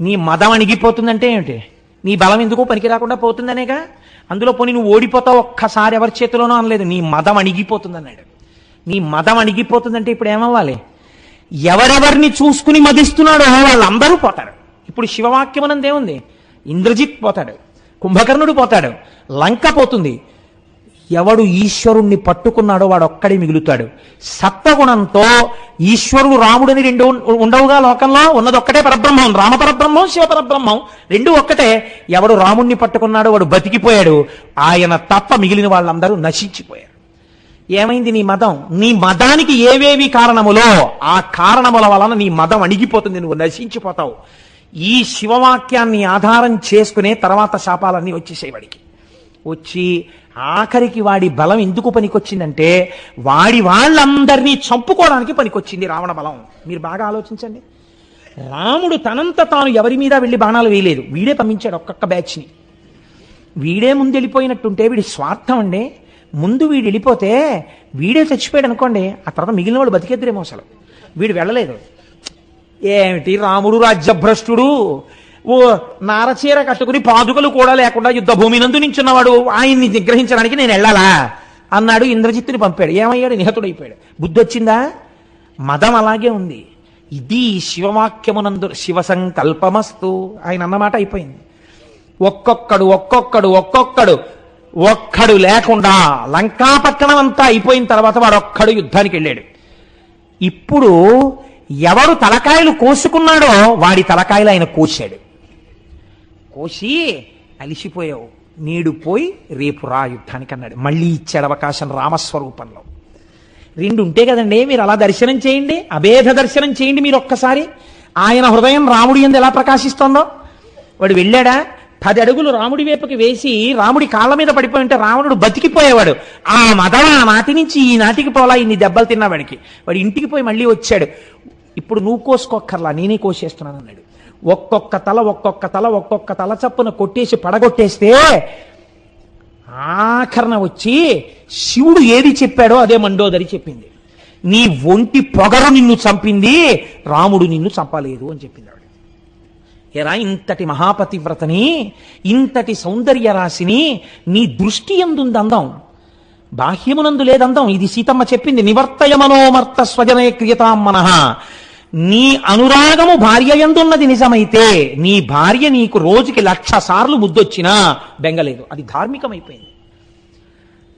నీ మదం అణిగిపోతుందంటే ఏమిటి? నీ బలం ఎందుకో పనికి రాకుండా పోతుందనేగా. అందులో పోనీ నువ్వు ఓడిపోతావు ఒక్కసారి ఎవరి చేతిలోనో అనలేదు, నీ మదం అణిగిపోతుంది అన్నాడు. నీ మదం అణిగిపోతుందంటే ఇప్పుడు ఏమవ్వాలి? ఎవరెవరిని చూసుకుని మదిస్తున్నాడో వాళ్ళందరూ పోతారు. ఇప్పుడు శివవాక్యమనందేముంది? ఇంద్రజిత్ పోతాడు, కుంభకర్ణుడు పోతాడు, లంక పోతుంది. ఎవడు ఈశ్వరుణ్ణి పట్టుకున్నాడో వాడు ఒక్కడే మిగులుతాడు. సత్వగుణంతో ఈశ్వరుడు రాముడని 2 ఉండవుగా లోకంలో. ఉన్నది ఒక్కటే పరబ్రహ్మం, రామపరబ్రహ్మం, శివపరబ్రహ్మం, 2 ఒక్కటే. ఎవడు రాముణ్ణి పట్టుకున్నాడో వాడు బతికిపోయాడు, ఆయన తప్ప మిగిలిన వాళ్ళందరూ నశించిపోయారు. ఏమైంది నీ మదం? నీ మదానికి ఏవేవి కారణములో ఆ కారణముల వలన నీ మదం అణిగిపోతుంది, నువ్వు నశించిపోతావు. ఈ శివవాక్యాన్ని ఆధారం చేసుకునే తర్వాత శాపాలన్నీ వచ్చేసేవాడికి. వచ్చి ఆఖరికి వాడి బలం ఎందుకు పనికొచ్చిందంటే వాళ్ళందరినీ చంపుకోవడానికి పనికొచ్చింది రావణ బలం. మీరు బాగా ఆలోచించండి. రాముడు తనంత తాను ఎవరి మీద వెళ్ళి బాణాలు వేయలేదు, వీడే పంపించాడు ఒక్కొక్క బ్యాచ్ని. వీడే ముందు వెళ్ళిపోయినట్టుంటే వీడి స్వార్థం అండి. ముందు వీడు వెళ్ళిపోతే వీడే చచ్చిపోయాడు అనుకోండి, ఆ తర్వాత మిగిలిన వాడు బతికేద్దరేమో. అసలు వీడు వెళ్ళలేదు. ఏమిటి రాముడు రాజ్యభ్రష్టుడు, ఓ నారచీర కట్టుకుని పాదుకలు కూడా లేకుండా యుద్ధ భూమి నందు నించున్నవాడు, ఆయన్ని నిగ్రహించడానికి నేను వెళ్ళాలా అన్నాడు. ఇంద్రజిత్తుని పంపాడు, ఏమయ్యాడు? నిహతుడైపోయాడు. బుద్ధి వచ్చిందా? మదం అలాగే ఉంది. ఇది శివవాక్యమునందు శివ సంకల్పమస్తు ఆయన అన్నమాట అయిపోయింది. ఒక్కడు లేకుండా లంకాపట్టణం అంతా అయిపోయిన తర్వాత వాడు ఒక్కడు యుద్ధానికి వెళ్ళాడు. ఇప్పుడు ఎవడు తలకాయలు కోసుకున్నాడో వాడి తలకాయలు ఆయన కోశాడు. కోసి అలిసిపోయావు, నేడు పోయి రేపు రా యుద్ధానికి అన్నాడు. మళ్ళీ ఇచ్చాడు అవకాశం రామస్వరూపంలో. 2 ఉంటే కదండి, మీరు అలా దర్శనం చేయండి, అభేద దర్శనం చేయండి. మీరు ఒక్కసారి ఆయన హృదయం రాముడి యందు ఎలా ప్రకాశిస్తోందో. వాడు వెళ్ళాడా, 10 అడుగులు రాముడి వైపుకి వేసి రాముడి కాళ్ళ మీద పడిపోయి ఉంటే రావణుడు బతికిపోయేవాడు. ఆ మదం ఆ నాటి నుంచి ఈ నాటికి పోలా ఇన్ని దెబ్బలు తిన్నావాడికి. వాడు ఇంటికి పోయి మళ్ళీ వచ్చాడు. ఇప్పుడు నువ్వు కోసుకోక్కర్లా, నేనే కోసేస్తున్నాను అన్నాడు. ఒక్కొక్క తల చప్పున కొట్టేసి పడగొట్టేస్తే ఆఖరణ వచ్చి శివుడు ఏది చెప్పాడో అదే మండోదరి చెప్పింది. నీ ఒంటి పొగరు నిన్ను చంపింది, రాముడు నిన్ను చంపలేదు అని చెప్పింది ఆవిడ. ఎరా ఇంతటి మహాపతివ్రతని, ఇంతటి సౌందర్య రాశిని నీ దృష్టి ఎందుంది అందం, బాహ్యమునందు లేదందం. ఇది సీతమ్మ చెప్పింది. నివర్తయ మనోమర్త స్వజనే క్రియతాం మనః. నీ అనురాగము భార్య యందున్నది నిజమైతే నీ భార్య నీకు రోజుకి 1,00,000 సార్లు ముద్దొచ్చినా బెంగలేదు, అది ధార్మికమైపోయింది.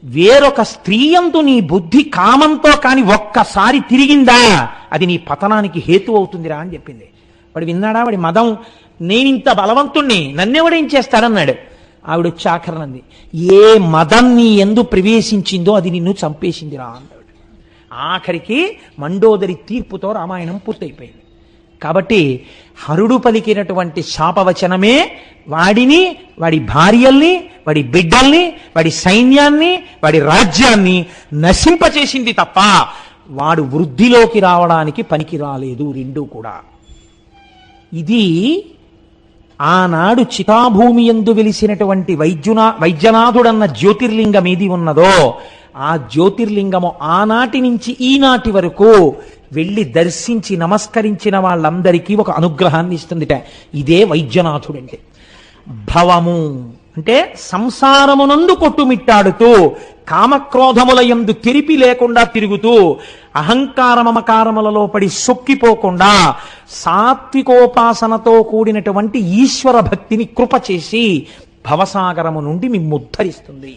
వేరొక స్త్రీ యందు నీ బుద్ధి కామంతో కాని ఒక్కసారి తిరిగిందా అది నీ పతనానికి హేతు అవుతుందిరా అని చెప్పింది. వాడు విన్నాడా? వాడి మదం, నేనింత బలవంతుణ్ణి నన్నెవడేం చేస్తాడన్నాడు. ఆవిడొచ్చి ఆఖరణంది, ఏ మదం నీ ఎందు ప్రవేశించిందో అది నిన్ను చంపేసిందిరా అన్నాడు. ఆఖరికి మండోదరి తీర్పుతో రామాయణం పూర్తయిపోయింది. కాబట్టి హరుడు పలికినటువంటి శాపవచనమే వాడిని, వాడి భార్యల్ని, వాడి బిడ్డల్ని, వాడి సైన్యాన్ని, వాడి రాజ్యాన్ని నశింపచేసింది తప్ప వాడు వృద్ధిలోకి రావడానికి పనికి రాలేదు. 2 కూడా ఇది ఆనాడు చితాభూమి యందు వెలిసినటువంటి వైద్యనాథుడన్న జ్యోతిర్లింగం ఏది ఉన్నదో ఆ జ్యోతిర్లింగము ఆనాటి నుంచి ఈనాటి వరకు వెళ్ళి దర్శించి నమస్కరించిన వాళ్ళందరికీ ఒక అనుగ్రహాన్ని ఇస్తుందిట. ఇదే వైద్యనాథుడంటే. భవము అంటే సంసారమునందు కొట్టుమిట్టాడుతూ కామక్రోధముల యందు తెరిపి లేకుండా తిరుగుతూ అహంకారమమకారములలో పడి సొక్కిపోకుండా సాత్వికోపాసనతో కూడినటువంటి ఈశ్వర భక్తిని కృప చేసి భవసాగరము నుండి మిమ్ముద్ధరిస్తుంది.